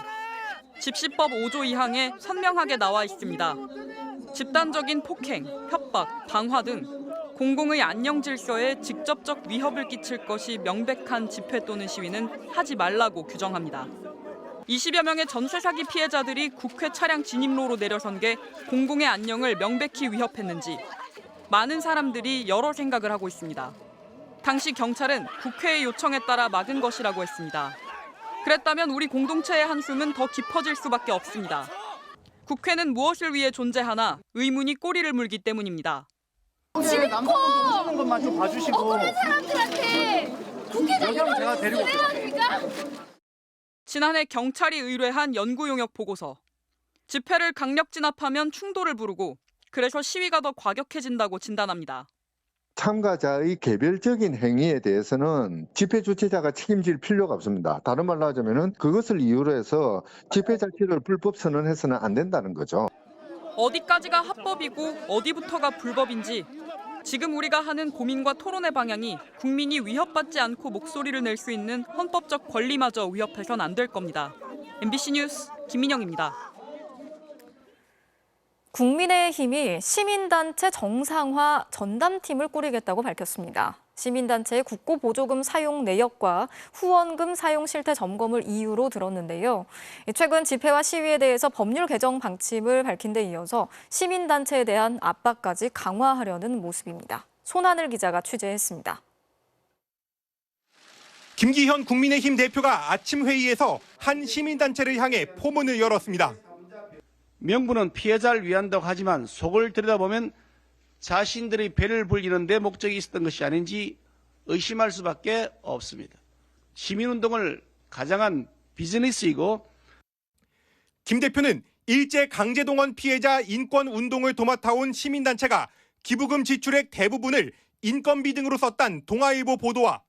집시법 5조 2항에 선명하게 나와 있습니다. 집단적인 폭행, 협박, 방화 등 공공의 안녕 질서에 직접적 위협을 끼칠 것이 명백한 집회 또는 시위는 하지 말라고 규정합니다. 20여 명의 전세 사기 피해자들이 국회 차량 진입로로 내려선 게 공공의 안녕을 명백히 위협했는지 많은 사람들이 여러 생각을 하고 있습니다. 당시 경찰은 국회의 요청에 따라 막은 것이라고 했습니다. 그랬다면 우리 공동체의 한숨은 더 깊어질 수밖에 없습니다. 국회는 무엇을 위해 존재하나 의문이 꼬리를 물기 때문입니다. 남성분 것만 좀 봐주시고 억울한 사람들한테 국회의장이 제가 데리고 합니까? 지난해 경찰이 의뢰한 연구 용역 보고서. 집회를 강력 진압하면 충돌을 부르고 그래서 시위가 더 과격해진다고 진단합니다. 참가자의 개별적인 행위에 대해서는 집회 주최자가 책임질 필요가 없습니다. 다른 말로 하자면은 그것을 이유로 해서 집회 자체를 불법 선언해서는 안 된다는 거죠. 어디까지가 합법이고 어디부터가 불법인지 지금 우리가 하는 고민과 토론의 방향이 국민이 위협받지 않고 목소리를 낼 수 있는 헌법적 권리마저 위협해서는 안 될 겁니다. MBC 뉴스 김민영입니다. 국민의힘이 시민단체 정상화 전담팀을 꾸리겠다고 밝혔습니다. 시민단체의 국고보조금 사용 내역과 후원금 사용 실태 점검을 이유로 들었는데요. 최근 집회와 시위에 대해서 법률 개정 방침을 밝힌 데 이어서 시민단체에 대한 압박까지 강화하려는 모습입니다. 손하늘 기자가 취재했습니다. 김기현 국민의힘 대표가 아침 회의에서 한 시민단체를 향해 포문을 열었습니다. 명분은 피해자를 위한다고 하지만 속을 들여다보면 자신들의 배를 불리는 데 목적이 있었던 것이 아닌지 의심할 수밖에 없습니다. 시민운동을 가장한 비즈니스이고 김 대표는 일제 강제동원 피해자 인권운동을 도맡아온 시민단체가 기부금 지출액 대부분을 인건비 등으로 썼다는 동아일보 보도와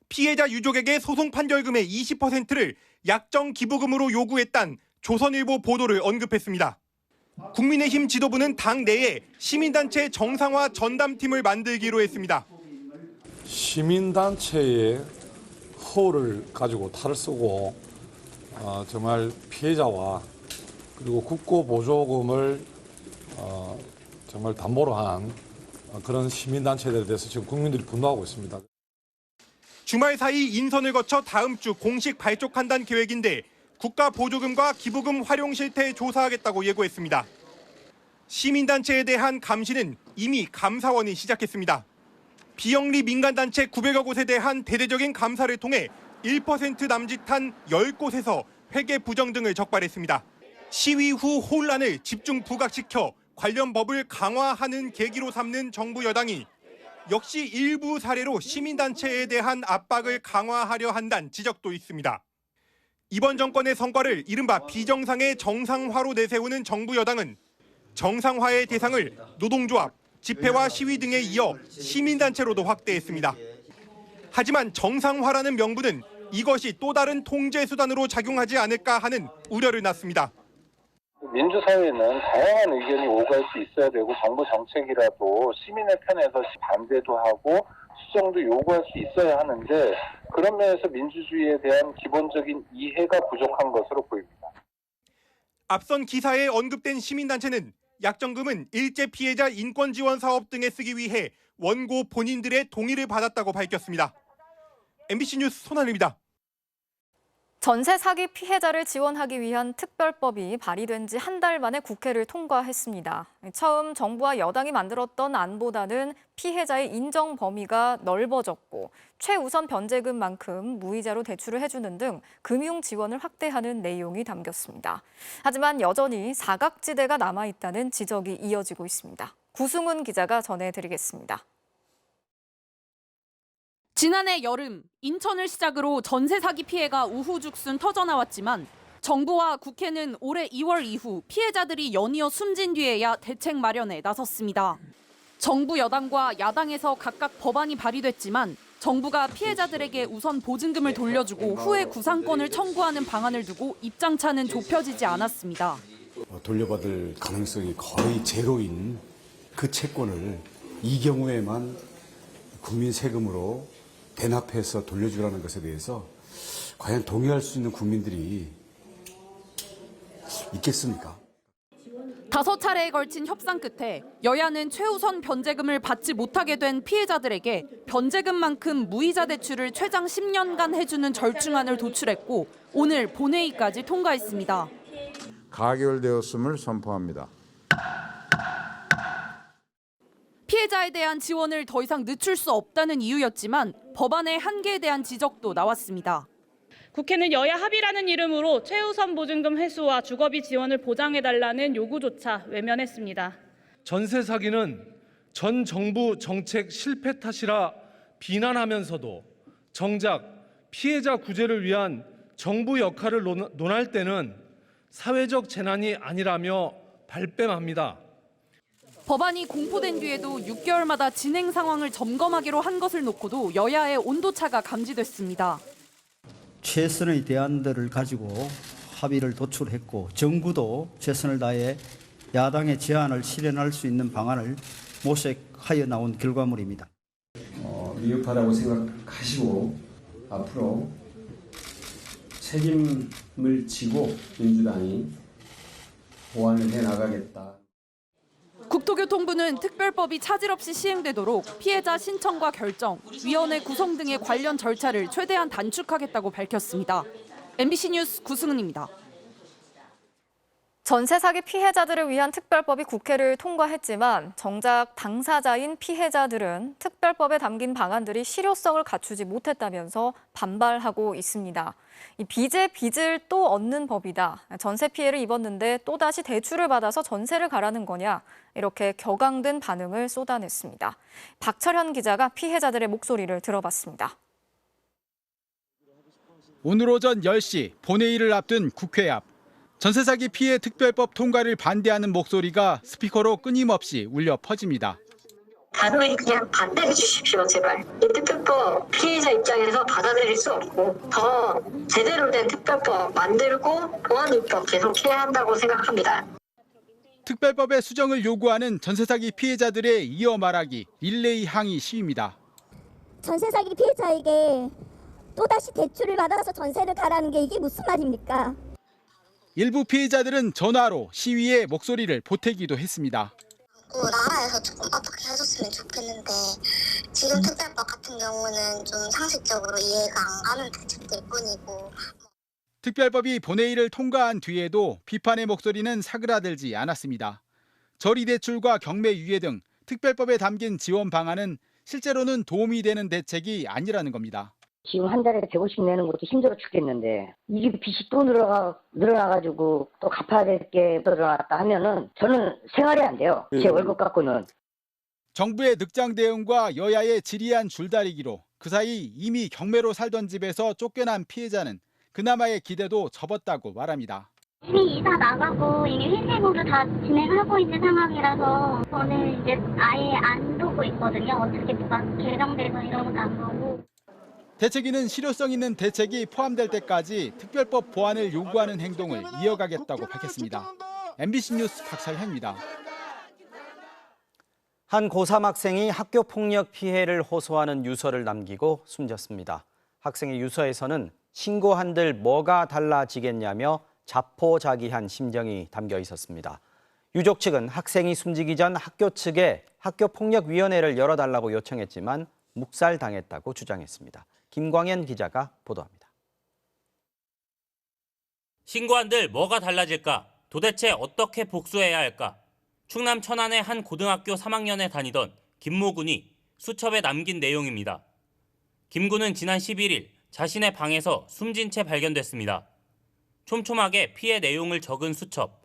피해자 유족에게 소송 판결금의 20%를 약정 기부금으로 요구했다는 조선일보 보도를 언급했습니다. 국민의힘 지도부는 당 내에 시민단체 정상화 전담팀을 만들기로 했습니다. 시민단체의 허울을 가지고 탈을 쓰고 정말 피해자와 그리고 국고보조금을 정말 담보로 한 그런 시민단체들에 대해서 지금 국민들이 분노하고 있습니다. 주말 사이 인선을 거쳐 다음 주 공식 발족한다는 계획인데 국가보조금과 기부금 활용 실태 조사하겠다고 예고했습니다. 시민단체에 대한 감시는 이미 감사원이 시작했습니다. 비영리 민간단체 900여 곳에 대한 대대적인 감사를 통해 1% 남짓한 10곳에서 회계 부정 등을 적발했습니다. 시위 후 혼란을 집중 부각시켜 관련 법을 강화하는 계기로 삼는 정부 여당이 역시 일부 사례로 시민단체에 대한 압박을 강화하려 한다는 지적도 있습니다. 이번 정권의 성과를 이른바 비정상의 정상화로 내세우는 정부 여당은 정상화의 대상을 노동조합, 집회와 시위 등에 이어 시민단체로도 확대했습니다. 하지만 정상화라는 명분은 이것이 또 다른 통제 수단으로 작용하지 않을까 하는 우려를 낳습니다. 민주사회는 다양한 의견이 오갈 수 있어야 되고 정부 정책이라도 시민의 편에서 반대도 하고 수정도 요구할 수 있어야 하는데 그런 면에서 민주주의에 대한 기본적인 이해가 부족한 것으로 보입니다. 앞선 기사에 언급된 시민단체는 약정금은 일제 피해자 인권지원 사업 등에 쓰기 위해 원고 본인들의 동의를 받았다고 밝혔습니다. MBC 뉴스 손하늘입니다. 전세 사기 피해자를 지원하기 위한 특별법이 발의된 지 한 달 만에 국회를 통과했습니다. 처음 정부와 여당이 만들었던 안보다는 피해자의 인정 범위가 넓어졌고 최우선 변제금만큼 무이자로 대출을 해주는 등 금융 지원을 확대하는 내용이 담겼습니다. 하지만 여전히 사각지대가 남아있다는 지적이 이어지고 있습니다. 구승훈 기자가 전해드리겠습니다. 지난해 여름 인천을 시작으로 전세 사기 피해가 우후죽순 터져나왔지만 정부와 국회는 올해 2월 이후 피해자들이 연이어 숨진 뒤에야 대책 마련에 나섰습니다. 정부 여당과 야당에서 각각 법안이 발의됐지만 정부가 피해자들에게 우선 보증금을 돌려주고 후에 구상권을 청구하는 방안을 두고 입장차는 좁혀지지 않았습니다. 돌려받을 가능성이 거의 제로인 그 채권을 이 경우에만 국민 세금으로 대납해서 돌려주라는 것에 대해서 과연 동의할 수 있는 국민들이 있겠습니까? 5차례에 걸친 협상 끝에 여야는 최우선 변제금을 받지 못하게 된 피해자들에게 변제금만큼 무이자 대출을 최장 10년간 해주는 절충안을 도출했고 오늘 본회의까지 통과했습니다. 가결되었음을 선포합니다. 피해자에 대한 지원을 더 이상 늦출 수 없다는 이유였지만 법안의 한계에 대한 지적도 나왔습니다. 국회는 여야 합의라는 이름으로 최우선 보증금 회수와 주거비 지원을 보장해달라는 요구조차 외면했습니다. 전세 사기는 전 정부 정책 실패 탓이라 비난하면서도 정작 피해자 구제를 위한 정부 역할을 논할 때는 사회적 재난이 아니라며 발뺌합니다. 법안이 공포된 뒤에도 6개월마다 진행 상황을 점검하기로 한 것을 놓고도 여야의 온도차가 감지됐습니다. 최선의 대안들을 가지고 합의를 도출했고 정부도 최선을 다해 야당의 제안을 실현할 수 있는 방안을 모색하여 나온 결과물입니다. 미흡하다고 생각하시고 앞으로 책임을 지고 민주당이 보완을 해나가겠다. 국토교통부는 특별법이 차질 없이 시행되도록 피해자 신청과 결정, 위원회 구성 등의 관련 절차를 최대한 단축하겠다고 밝혔습니다. MBC 뉴스 구승은입니다. 전세 사기 피해자들을 위한 특별법이 국회를 통과했지만 정작 당사자인 피해자들은 특별법에 담긴 방안들이 실효성을 갖추지 못했다면서 반발하고 있습니다. 이 빚에 빚을 또 얻는 법이다. 전세 피해를 입었는데 또다시 대출을 받아서 전세를 가라는 거냐. 이렇게 격앙된 반응을 쏟아냈습니다. 박철현 기자가 피해자들의 목소리를 들어봤습니다. 오늘 오전 10시 본회의를 앞둔 국회 앞. 전세 사기 피해 특별법 통과를 반대하는 목소리가 스피커로 끊임없이 울려 퍼집니다. 단호히 그냥 반대해 주십시오, 제발. 이 특별법 피해자 입장에서 받아들일 수 없고 더 제대로 된 특별법 만들고 보완 입법 계속해야 한다고 생각합니다. 특별법의 수정을 요구하는 전세 사기 피해자들의 이어 말하기 릴레이 항의 시위입니다. 전세 사기 피해자에게 또다시 대출을 받아서 전세를 가라는 게 이게 무슨 말입니까? 일부 피해자들은 전화로 시위에 목소리를 보태기도 했습니다. 나라에서 조금 어떻게 해줬으면 좋겠는데 지금 특별법 같은 경우는 좀 상식적으로 이해가 안 가는 대책들 뿐이고. 특별법이 본회의를 통과한 뒤에도 비판의 목소리는 사그라들지 않았습니다. 저리대출과 경매유예 등 특별법에 담긴 지원 방안은 실제로는 도움이 되는 대책이 아니라는 겁니다. 지금 한 달에 150 내는 것도 힘들어 죽겠는데 이게 빚이 또 늘어나가지고 또 갚아야 될 게 늘어났다 하면은 저는 생활이 안 돼요. 제 월급 갖고는. 정부의 늑장 대응과 여야의 지리한 줄다리기로 그 사이 이미 경매로 살던 집에서 쫓겨난 피해자는 그나마의 기대도 접었다고 말합니다. 이미 이사 나가고 이미 회생으로 다 진행하고 있는 상황이라서 저는 이제 아예 안 보고 있거든요. 어떻게 뭐가 개정되고 이런 것도 안 보고. 대책위는 실효성 있는 대책이 포함될 때까지 특별법 보완을 요구하는 행동을 이어가겠다고 밝혔습니다. MBC 뉴스 박철현입니다. 한 고3 학생이 학교 폭력 피해를 호소하는 유서를 남기고 숨졌습니다. 학생의 유서에서는 신고한들 뭐가 달라지겠냐며 자포자기한 심정이 담겨 있었습니다. 유족 측은 학생이 숨지기 전 학교 측에 학교폭력위원회를 열어달라고 요청했지만 묵살당했다고 주장했습니다. 김광현 기자가 보도합니다. 신고한들 뭐가 달라질까? 도대체 어떻게 복수해야 할까? 충남 천안의 한 고등학교 3학년에 다니던 김모 군이 수첩에 남긴 내용입니다. 김 군은 지난 11일 자신의 방에서 숨진 채 발견됐습니다. 촘촘하게 피해 내용을 적은 수첩,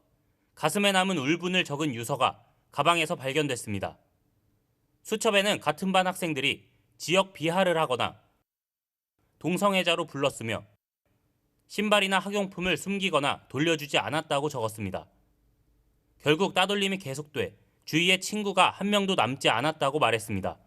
가슴에 남은 울분을 적은 유서가 가방에서 발견됐습니다. 수첩에는 같은 반 학생들이 지역 비하를 하거나 동성애자로 불렀으며 신발이나 학용품을 숨기거나 돌려주지 않았다고 적었습니다. 결국 따돌림이 계속돼 주위에 친구가 한 명도 남지 않았다고 말했습니다.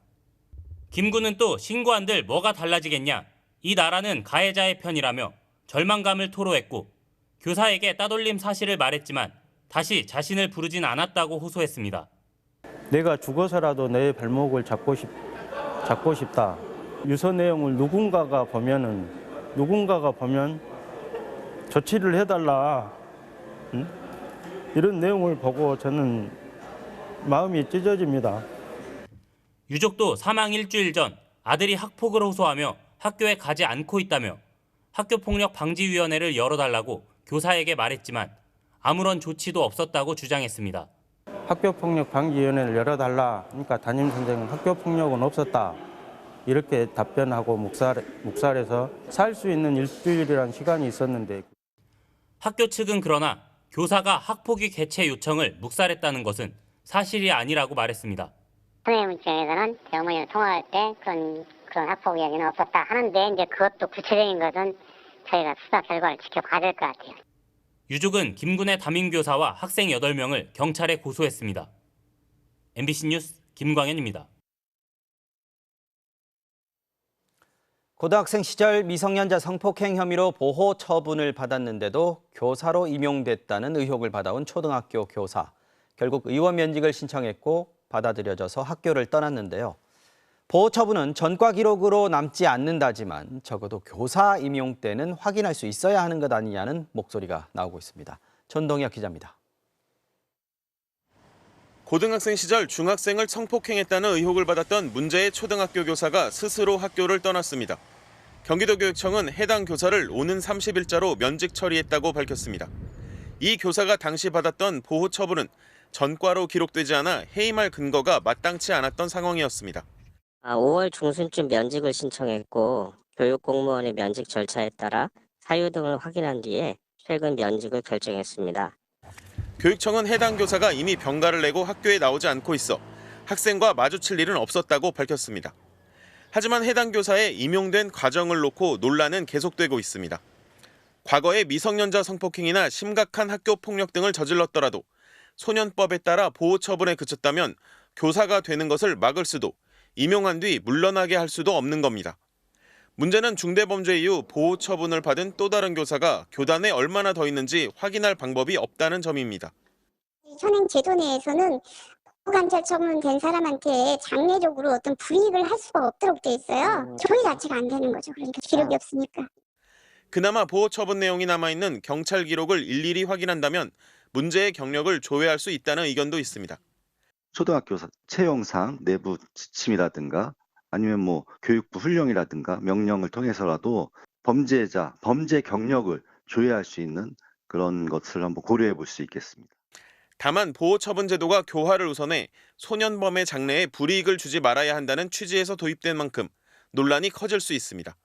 김 군은 또 신고한들 뭐가 달라지겠냐? 이 나라는 가해자의 편이라며 절망감을 토로했고 교사에게 따돌림 사실을 말했지만 다시 자신을 부르진 않았다고 호소했습니다. 내가 죽어서라도 내 발목을 잡고 싶다. 유서 내용을 누군가가 보면 조치를 해달라. 이런 내용을 보고 저는 마음이 찢어집니다. 유족도 사망 일주일 전 아들이 학폭을 호소하며 학교에 가지 않고 있다며 학교폭력방지위원회를 열어달라고 교사에게 말했지만 아무런 조치도 없었다고 주장했습니다. 학교폭력방지위원회를 열어달라. 그러니까 담임선생은 학교폭력은 없었다. 이렇게 답변하고 묵살해서 살 수 있는 일주일이라는 시간이 있었는데. 학교 측은 그러나 교사가 학폭위 개최 요청을 묵살했다는 것은 사실이 아니라고 말했습니다. 선생님 입장에서는 어머니와 통화할 때 그런 학폭 이야기는 없었다 하는데 이제 그것도 구체적인 것은 저희가 수사 결과를 지켜봐야 될 것 같아요. 유족은 김 군의 담임교사와 학생 8명을 경찰에 고소했습니다. MBC 뉴스 김광현입니다. 고등학생 시절 미성년자 성폭행 혐의로 보호 처분을 받았는데도 교사로 임용됐다는 의혹을 받아온 초등학교 교사. 결국 의원 면직을 신청했고 받아들여져서 학교를 떠났는데요. 보호 처분은 전과 기록으로 남지 않는다지만 적어도 교사 임용 때는 확인할 수 있어야 하는 것 아니냐는 목소리가 나오고 있습니다. 전동혁 기자입니다. 고등학생 시절 중학생을 성폭행했다는 의혹을 받았던 문제의 초등학교 교사가 스스로 학교를 떠났습니다. 경기도교육청은 해당 교사를 오는 30일자로 면직 처리했다고 밝혔습니다. 이 교사가 당시 받았던 보호 처분은 전과로 기록되지 않아 해임할 근거가 마땅치 않았던 상황이었습니다. 5월 중순쯤 면직을 신청했고 교육공무원의 면직 절차에 따라 사유 등을 확인한 뒤에 최근 면직을 결정했습니다. 교육청은 해당 교사가 이미 병가를 내고 학교에 나오지 않고 있어 학생과 마주칠 일은 없었다고 밝혔습니다. 하지만 해당 교사의 임용된 과정을 놓고 논란은 계속되고 있습니다. 과거에 미성년자 성폭행이나 심각한 학교 폭력 등을 저질렀더라도 소년법에 따라 보호 처분에 그쳤다면 교사가 되는 것을 막을 수도 임용한 뒤 물러나게 할 수도 없는 겁니다. 문제는 중대범죄 이후 보호 처분을 받은 또 다른 교사가 교단에 얼마나 더 있는지 확인할 방법이 없다는 점입니다. 현행 제도 내에서는 보호관찰 처분된 사람한테 장례적으로 어떤 불이익을 할 수가 없도록 돼 있어요. 조회 자체가 안 되는 거죠. 그러니까 기록이 없으니까. 그나마 보호 처분 내용이 남아있는 경찰 기록을 일일이 확인한다면 문제의 경력을 조회할 수 있다는 의견도 있습니다. 초등학교 채용상 내부 지침이라든가 아니면 교육부 훈령이라든가 명령을 통해서라도 범죄자, 범죄 경력을 조회할 수 있는 그런 것을 한번 고려해 볼 수 있겠습니다. 다만 보호처분 제도가 교화를 우선해 소년범의 장래에 불이익을 주지 말아야 한다는 취지에서 도입된 만큼 논란이 커질 수 있습니다.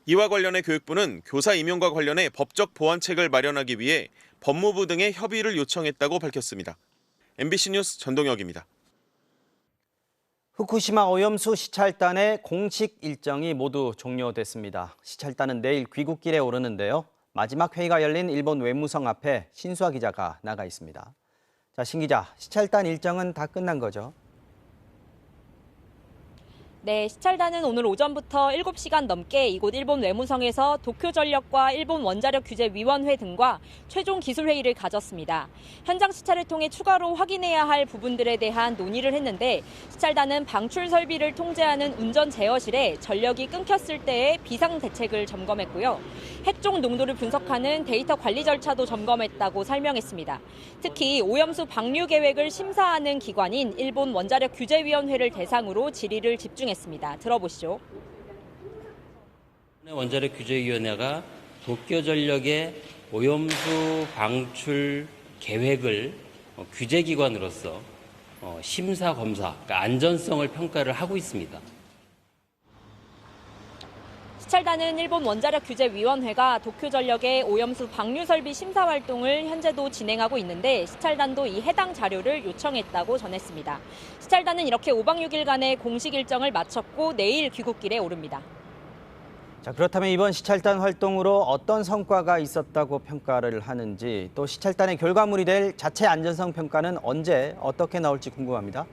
이와 관련해 교육부는 교사 임용과 관련해 법적 보완책을 마련하기 위해 법무부 등의 협의를 요청했다고 밝혔습니다. MBC 뉴스 전동혁입니다. 후쿠시마 오염수 시찰단의 공식 일정이 모두 종료됐습니다. 시찰단은 내일 귀국길에 오르는데요. 마지막 회의가 열린 일본 외무성 앞에 신수아 기자가 나가 있습니다. 자, 신 기자, 시찰단 일정은 다 끝난 거죠? 네, 시찰단은 오늘 오전부터 7시간 넘게 이곳 일본 외무성에서 도쿄전력과 일본 원자력규제위원회 등과 최종 기술회의를 가졌습니다. 현장 시찰을 통해 추가로 확인해야 할 부분들에 대한 논의를 했는데 시찰단은 방출 설비를 통제하는 운전 제어실에 전력이 끊겼을 때의 비상 대책을 점검했고요. 핵종 농도를 분석하는 데이터 관리 절차도 점검했다고 설명했습니다. 특히 오염수 방류 계획을 심사하는 기관인 일본 원자력규제위원회를 대상으로 질의를 집중했습니다. 들어보시죠. 원자력규제위원회가 도쿄전력의 오염수 방출 계획을 규제기관으로서 심사 검사, 그러니까 안전성을 평가를 하고 있습니다. 시찰단은 일본 원자력규제위원회가 도쿄전력의 오염수 방류 설비 심사 활동을 현재도 진행하고 있는데 시찰단도 이 해당 자료를 요청했다고 전했습니다. 시찰단은 이렇게 5박 6일간의 공식 일정을 마쳤고 내일 귀국길에 오릅니다. 자, 그렇다면 이번 시찰단 활동으로 어떤 성과가 있었다고 평가를 하는지, 또 시찰단의 결과물이 될 자체 안전성 평가는 언제 어떻게 나올지 궁금합니다.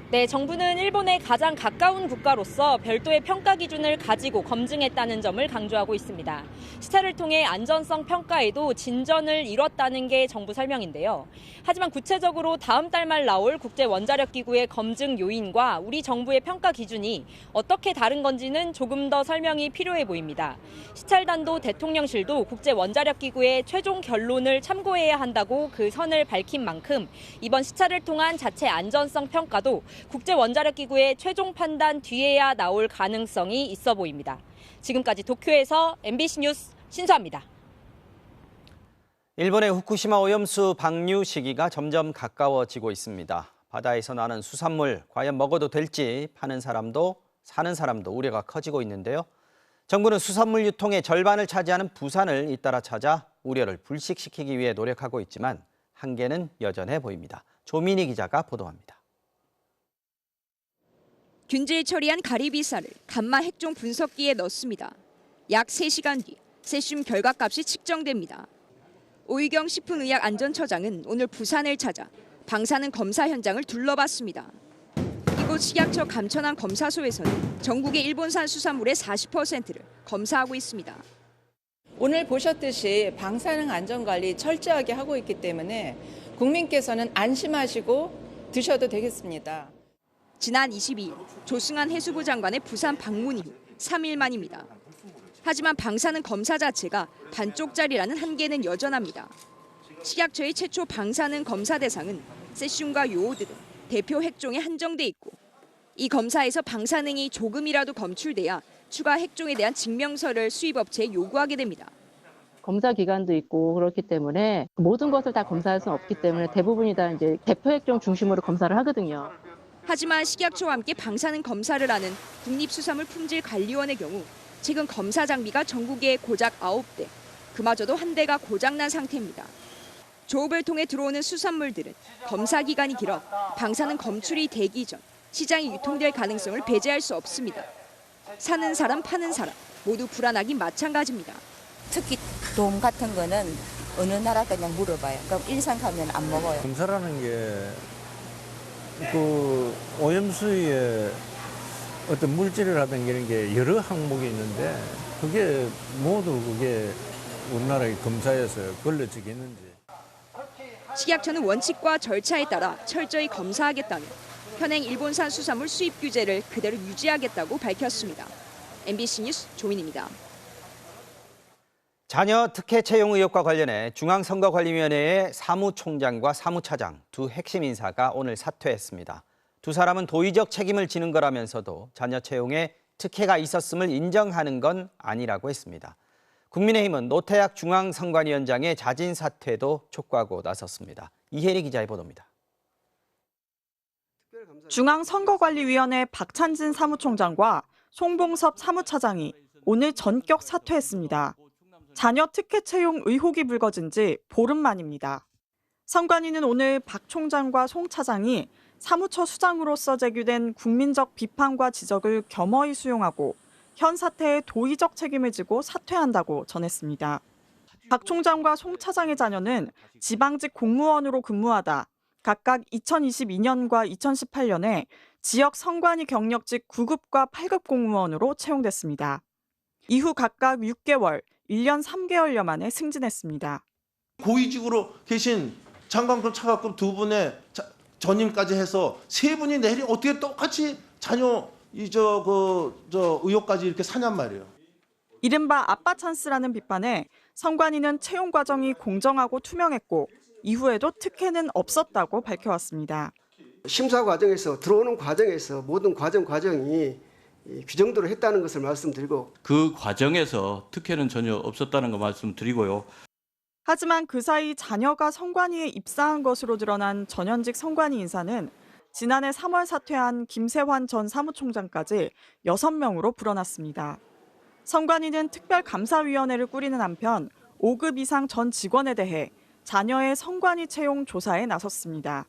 네, 정부는 일본에 가장 가까운 국가로서 별도의 평가 기준을 가지고 검증했다는 점을 강조하고 있습니다. 시찰을 통해 안전성 평가에도 진전을 이뤘다는 게 정부 설명인데요. 하지만 구체적으로 다음 달 말 나올 국제원자력기구의 검증 요인과 우리 정부의 평가 기준이 어떻게 다른 건지는 조금 더 설명이 필요해 보입니다. 시찰단도 대통령실도 국제원자력기구의 최종 결론을 참고해야 한다고 그 선을 밝힌 만큼 이번 시찰을 통한 자체 안전성 평가도 국제원자력기구의 최종 판단 뒤에야 나올 가능성이 있어 보입니다. 지금까지 도쿄에서 MBC 뉴스 신수아입니다. 일본의 후쿠시마 오염수 방류 시기가 점점 가까워지고 있습니다. 바다에서 나는 수산물 과연 먹어도 될지 파는 사람도 사는 사람도 우려가 커지고 있는데요. 정부는 수산물 유통의 절반을 차지하는 부산을 잇따라 찾아 우려를 불식시키기 위해 노력하고 있지만 한계는 여전해 보입니다. 조민희 기자가 보도합니다. 균질 처리한 가리비살을 감마 핵종 분석기에 넣습니다. 약 3시간 뒤 세슘 결과값이 측정됩니다. 오희경 식품의약안전처장은 오늘 부산을 찾아 방사능 검사 현장을 둘러봤습니다. 이곳 식약처 감천항 검사소에서는 전국의 일본산 수산물의 40%를 검사하고 있습니다. 오늘 보셨듯이 방사능 안전관리 철저하게 하고 있기 때문에 국민께서는 안심하시고 드셔도 되겠습니다. 지난 22일 조승환 해수부 장관의 부산 방문 이후 3일 만입니다. 하지만 방사능 검사 자체가 반쪽짜리라는 한계는 여전합니다. 식약처의 최초 방사능 검사 대상은 세슘과 요오드 등 대표 핵종에 한정돼 있고 이 검사에서 방사능이 조금이라도 검출돼야 추가 핵종에 대한 증명서를 수입업체에 요구하게 됩니다. 검사 기간도 있고 그렇기 때문에 모든 것을 다 검사할 수는 없기 때문에 대부분이 다 이제 대표 핵종 중심으로 검사를 하거든요. 하지만 식약처와 함께 방사능 검사를 하는 국립수산물품질관리원의 경우 최근 검사 장비가 전국에 고작 9대, 그마저도 한 대가 고장난 상태입니다. 조업을 통해 들어오는 수산물들은 검사 기간이 길어 방사능 검출이 되기 전 시장에 유통될 가능성을 배제할 수 없습니다. 사는 사람, 파는 사람 모두 불안하기 마찬가지입니다. 특히 돔 같은 거는 어느 나라 그냥 물어봐요. 그럼 일산 가면 안 먹어요. 검사라는 게 그 오염수에 어떤 물질이라든가 이런 게 여러 항목이 있는데 그게 모두 그게 우리나라의 검사에서 걸러지겠는지. 식약처는 원칙과 절차에 따라 철저히 검사하겠다며 현행 일본산 수산물 수입 규제를 그대로 유지하겠다고 밝혔습니다. MBC 뉴스 조민입니다. 자녀 특혜 채용 의혹과 관련해 중앙선거관리위원회의 사무총장과 사무차장 두 핵심 인사가 오늘 사퇴했습니다. 두 사람은 도의적 책임을 지는 거라면서도 자녀 채용에 특혜가 있었음을 인정하는 건 아니라고 했습니다. 국민의힘은 노태학 중앙선관위원장의 자진 사퇴도 촉구하고 나섰습니다. 이혜리 기자의 보도입니다. 중앙선거관리위원회 박찬진 사무총장과 송봉섭 사무차장이 오늘 전격 사퇴했습니다. 자녀 특혜 채용 의혹이 불거진 지 보름 만입니다. 선관위는 오늘 박 총장과 송 차장이 사무처 수장으로서 제기된 국민적 비판과 지적을 겸허히 수용하고 현 사태에 도의적 책임을 지고 사퇴한다고 전했습니다. 박 총장과 송 차장의 자녀는 지방직 공무원으로 근무하다 각각 2022년과 2018년에 지역 선관위 경력직 9급과 8급 공무원으로 채용됐습니다. 이후 각각 6개월, 1년 3개월여 만에 승진했습니다. 고위직으로 계신 장관급, 차관급 두 분의 전임까지 해서 세 분이 내리 어떻게 똑같이 자녀 의혹까지 이렇게 사냔 말이에요. 이른바 아빠 찬스라는 비판에 선관위는 채용 과정이 공정하고 투명했고 이후에도 특혜는 없었다고 밝혀왔습니다. 심사 과정에서 들어오는 과정에서 모든 과정이 규정대로 했다는 것을 말씀드리고 그 과정에서 특혜는 전혀 없었다는 거 말씀드리고요. 하지만 그 사이 자녀가 선관위에 입사한 것으로 드러난 전현직 선관위 인사는 지난해 3월 사퇴한 김세환 전 사무총장까지 6명으로 불어났습니다. 선관위는 특별감사위원회를 꾸리는 한편 5급 이상 전 직원에 대해 자녀의 선관위 채용 조사에 나섰습니다.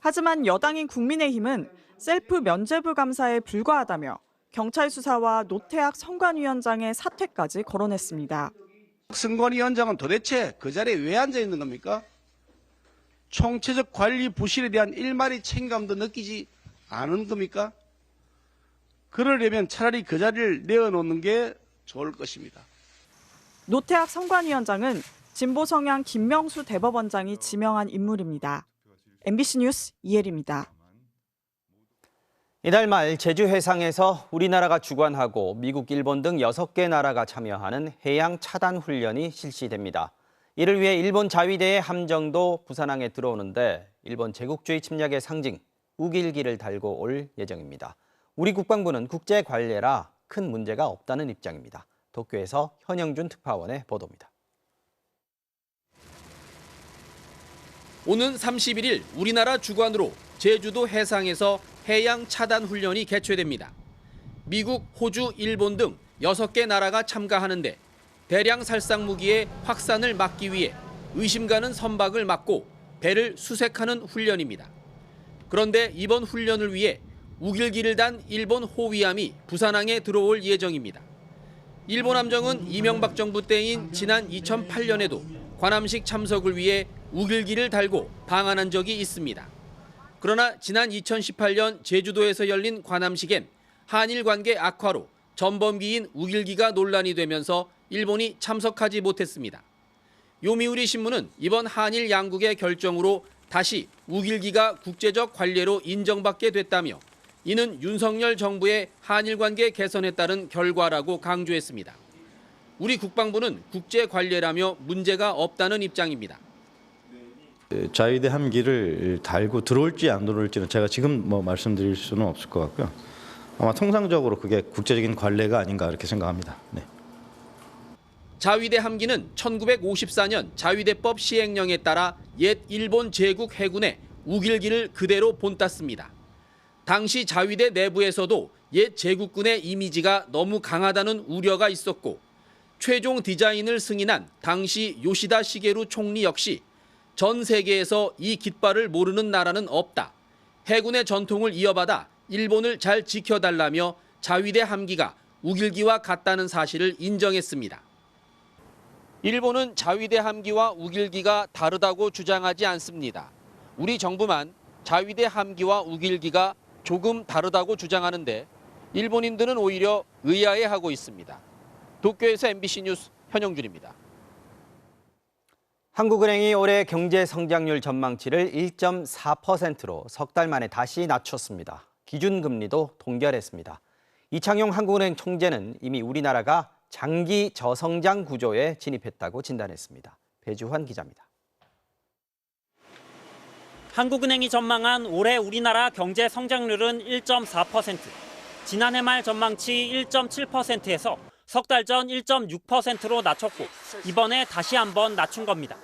하지만 여당인 국민의힘은 셀프 면죄부 감사에 불과하다며 경찰 수사와 노태학 선관위원장의 사퇴까지 거론했습니다. 선관위원장은 도대체 그 자리에 왜 앉아 있는 겁니까? 총체적 관리 부실에 대한 일말의 책임감도 느끼지 않은 겁니까? 그러려면 차라리 그 자리를 내어놓는 게 좋을 것입니다. 노태학 선관위원장은 진보 성향 김명수 대법원장이 지명한 인물입니다. MBC 뉴스 이혜리입니다. 이달 말 제주 해상에서 우리나라가 주관하고 미국, 일본 등 6개 나라가 참여하는 해양 차단 훈련이 실시됩니다. 이를 위해 일본 자위대의 함정도 부산항에 들어오는데 일본 제국주의 침략의 상징 우길기를 달고 올 예정입니다. 우리 국방부는 국제 관례라 큰 문제가 없다는 입장입니다. 도쿄에서 현영준 특파원의 보도입니다. 오는 31일 우리나라 주관으로 제주도 해상에서 해양 차단 훈련이 개최됩니다. 미국, 호주, 일본 등 6개 나라가 참가하는데 대량 살상 무기의 확산을 막기 위해 의심 가는 선박을 막고 배를 수색하는 훈련입니다. 그런데 이번 훈련을 위해 우길기를 단 일본 호위함이 부산항에 들어올 예정입니다. 일본 함정은 이명박 정부 때인 지난 2008년에도 관함식 참석을 위해 우길기를 달고 방한한 적이 있습니다. 그러나 지난 2018년 제주도에서 열린 관함식엔 한일 관계 악화로 전범기인 우길기가 논란이 되면서 일본이 참석하지 못했습니다. 요미우리 신문은 이번 한일 양국의 결정으로 다시 우길기가 국제적 관례로 인정받게 됐다며 이는 윤석열 정부의 한일 관계 개선에 따른 결과라고 강조했습니다. 우리 국방부는 국제 관례라며 문제가 없다는 입장입니다. 자위대 함기를 달고 들어올지 안 들어올지는 제가 지금 말씀드릴 수는 없을 것 같고요. 아마 통상적으로 그게 국제적인 관례가 아닌가 이렇게 생각합니다. 네. 자위대 함기는 1954년 자위대법 시행령에 따라 옛 일본 제국 해군의 우길기를 그대로 본땄습니다. 당시 자위대 내부에서도 옛 제국군의 이미지가 너무 강하다는 우려가 있었고 최종 디자인을 승인한 당시 요시다 시게루 총리 역시 전 세계에서 이 깃발을 모르는 나라는 없다. 해군의 전통을 이어받아 일본을 잘 지켜달라며 자위대 함기가 우길기와 같다는 사실을 인정했습니다. 일본은 자위대 함기와 우길기가 다르다고 주장하지 않습니다. 우리 정부만 자위대 함기와 우길기가 조금 다르다고 주장하는데 일본인들은 오히려 의아해하고 있습니다. 도쿄에서 MBC 뉴스 현영준입니다. 한국은행이 올해 경제 성장률 전망치를 1.4%로 석 달 만에 다시 낮췄습니다. 기준금리도 동결했습니다. 이창용 한국은행 총재는 이미 우리나라가 장기 저성장 구조에 진입했다고 진단했습니다. 배주환 기자입니다. 한국은행이 전망한 올해 우리나라 경제 성장률은 1.4%, 지난해 말 전망치 1.7%에서 석 달 전 1.6%로 낮췄고 이번에 다시 한번 낮춘 겁니다.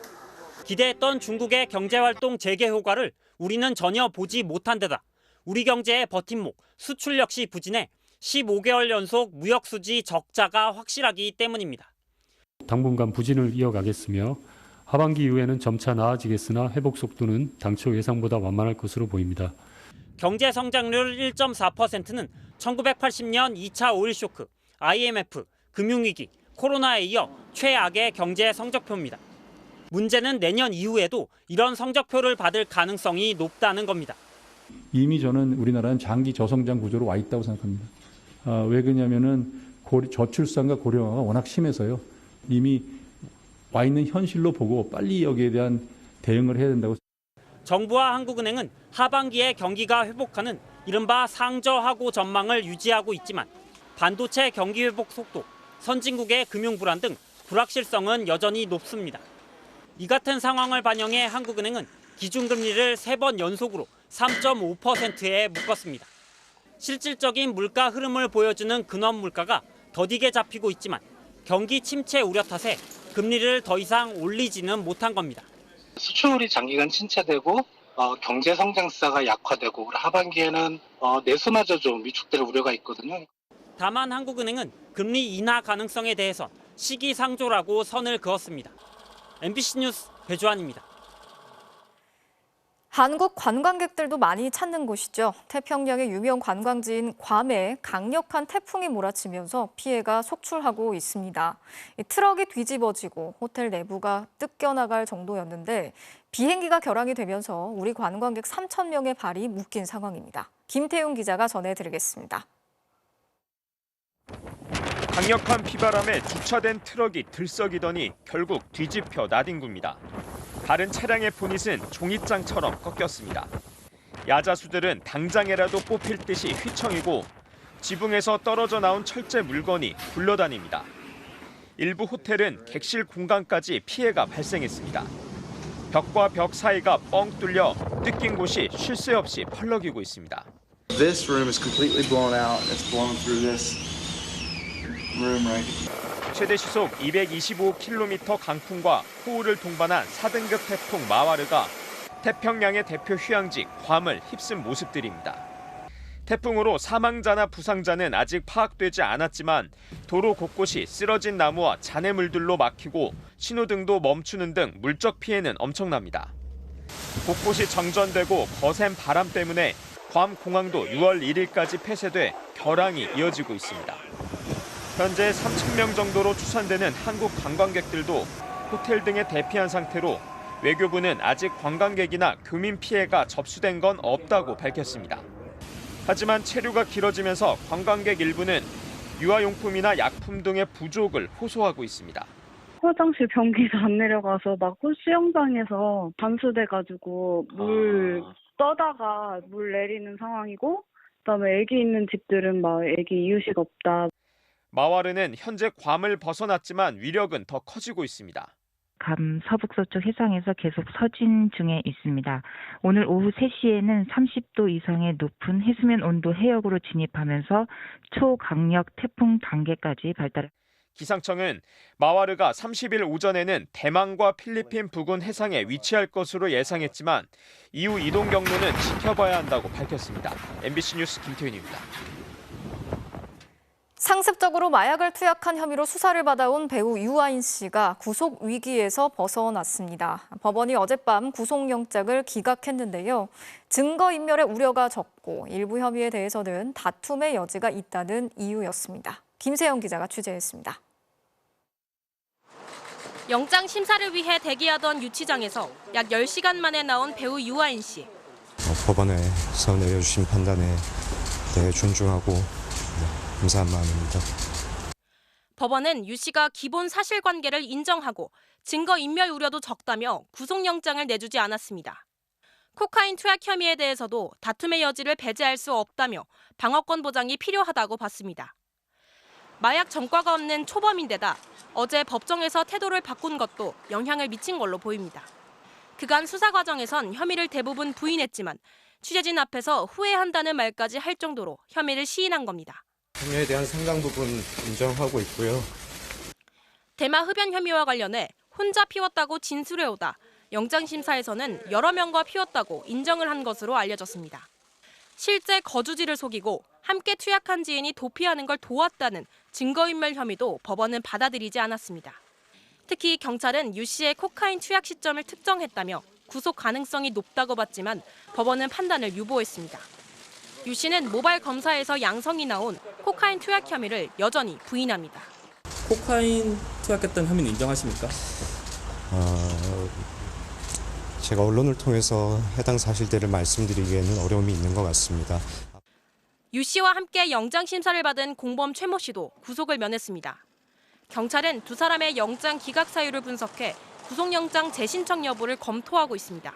기대했던 중국의 경제활동 재개 효과를 우리는 전혀 보지 못한 데다 우리 경제의 버팀목, 수출 역시 부진해 15개월 연속 무역수지 적자가 확실하기 때문입니다. 당분간 부진을 이어가겠으며 하반기 이후에는 점차 나아지겠으나 회복 속도는 당초 예상보다 완만할 것으로 보입니다. 경제 성장률 1.4%는 1980년 2차 오일 쇼크, IMF, 금융위기, 코로나에 이어 최악의 경제 성적표입니다. 문제는 내년 이후에도 이런 성적표를 받을 가능성이 높다는 겁니다. 이미 저는 우리나라는 장기 저성장 구조로 와 있다고 생각합니다. 왜 그러냐면은 저출산과 고령화가 워낙 심해서요. 이미 와 있는 현실로 보고 빨리 여기에 대한 대응을 해야 된다고. 정부와 한국은행은 하반기에 경기가 회복하는 이른바 상저하고 전망을 유지하고 있지만 반도체 경기 회복 속도, 선진국의 금융 불안 등 불확실성은 여전히 높습니다. 이 같은 상황을 반영해 한국은행은 기준금리를 3번 연속으로 3.5%에 묶었습니다. 실질적인 물가 흐름을 보여주는 근원 물가가 더디게 잡히고 있지만 경기 침체 우려 탓에 금리를 더 이상 올리지는 못한 겁니다. 수출이 장기간 침체되고 경제 성장세가 약화되고 하반기에는 내수마저 좀 위축될 우려가 있거든요. 다만 한국은행은 금리 인하 가능성에 대해선 시기상조라고 선을 그었습니다. MBC 뉴스 배주환입니다. 한국 관광객들도 많이 찾는 곳이죠. 태평양의 유명 관광지인 괌에 강력한 태풍이 몰아치면서 피해가 속출하고 있습니다. 트럭이 뒤집어지고 호텔 내부가 뜯겨나갈 정도였는데 비행기가 결항이 되면서 우리 관광객 3,000명의 발이 묶인 상황입니다. 김태훈 기자가 전해드리겠습니다. 강력한 비바람에 주차된 트럭이 들썩이더니 결국 뒤집혀 나뒹굽니다. 다른 차량의 보닛은 종잇장처럼 꺾였습니다. 야자수들은 당장에라도 뽑힐 듯이 휘청이고 지붕에서 떨어져 나온 철제 물건이 굴러다닙니다. 일부 호텔은 객실 공간까지 피해가 발생했습니다. 벽과 벽 사이가 뻥 뚫려 뜯긴 곳이 쉴 새 없이 펄럭이고 있습니다. This room is completely blown out. It's blown through this room right here. 최대 시속 225km 강풍과 호우를 동반한 4등급 태풍 마와르가 태평양의 대표 휴양지 괌을 휩쓴 모습들입니다. 태풍으로 사망자나 부상자는 아직 파악되지 않았지만 도로 곳곳이 쓰러진 나무와 잔해물들로 막히고 신호등도 멈추는 등 물적 피해는 엄청납니다. 곳곳이 정전되고 거센 바람 때문에 괌 공항도 6월 1일까지 폐쇄돼 결항이 이어지고 있습니다. 현재 3,000명 정도로 추산되는 한국 관광객들도 호텔 등에 대피한 상태로 외교부는 아직 관광객이나 교민 피해가 접수된 건 없다고 밝혔습니다. 하지만 체류가 길어지면서 관광객 일부는 유아용품이나 약품 등의 부족을 호소하고 있습니다. 화장실 변기도 안 내려가서 막 수영장에서 반수돼가지고 물 떠다가 물 내리는 상황이고 그다음에 애기 있는 집들은 막 애기 이유식 없다. 마와르는 현재 괌을 벗어났지만 위력은 더 커지고 있습니다. 감 서북서쪽 해상에서 계속 서진 중에 있습니다. 오늘 오후 3시에는 30도 이상의 높은 해수면 온도 해역으로 진입하면서 초강력 태풍 단계까지 발달. 기상청은 마와르가 30일 오전에는 대만과 필리핀 부근 해상에 위치할 것으로 예상했지만 이후 이동 경로는 지켜봐야 한다고 밝혔습니다. MBC 뉴스 김태윤입니다. 상습적으로 마약을 투약한 혐의로 수사를 받아온 배우 유아인 씨가 구속 위기에서 벗어났습니다. 법원이 어젯밤 구속영장을 기각했는데요. 증거인멸의 우려가 적고 일부 혐의에 대해서는 다툼의 여지가 있다는 이유였습니다. 김세영 기자가 취재했습니다. 영장 심사를 위해 대기하던 유치장에서 약 10시간 만에 나온 배우 유아인 씨. 법원에서 내려주신 판단에 대해 존중하고 감사한 마음입니다. 법원은 유 씨가 기본 사실관계를 인정하고 증거인멸 우려도 적다며 구속영장을 내주지 않았습니다. 코카인 투약 혐의에 대해서도 다툼의 여지를 배제할 수 없다며 방어권 보장이 필요하다고 봤습니다. 마약 전과가 없는 초범인데다 어제 법정에서 태도를 바꾼 것도 영향을 미친 걸로 보입니다. 그간 수사 과정에선 혐의를 대부분 부인했지만 취재진 앞에서 후회한다는 말까지 할 정도로 혐의를 시인한 겁니다. 혐의에 대한 상당 부분 인정하고 있고요. 대마 흡연 혐의와 관련해 혼자 피웠다고 진술해오다 영장심사에서는 여러 명과 피웠다고 인정을 한 것으로 알려졌습니다. 실제 거주지를 속이고 함께 투약한 지인이 도피하는 걸 도왔다는 증거인멸 혐의도 법원은 받아들이지 않았습니다. 특히 경찰은 유 씨의 코카인 투약 시점을 특정했다며 구속 가능성이 높다고 봤지만 법원은 판단을 유보했습니다. 유 씨는 모발 검사에서 양성이 나온 코카인 투약 혐의를 여전히 부인합니다. 코카인 투약했던 혐의는 인정하십니까? 제가 언론을 통해서 해당 사실들을 말씀드리기에는 어려움이 있는 것 같습니다. 유 씨와 함께 영장 심사를 받은 공범 최모 씨도 구속을 면했습니다. 경찰은 두 사람의 영장 기각 사유를 분석해 구속영장 재신청 여부를 검토하고 있습니다.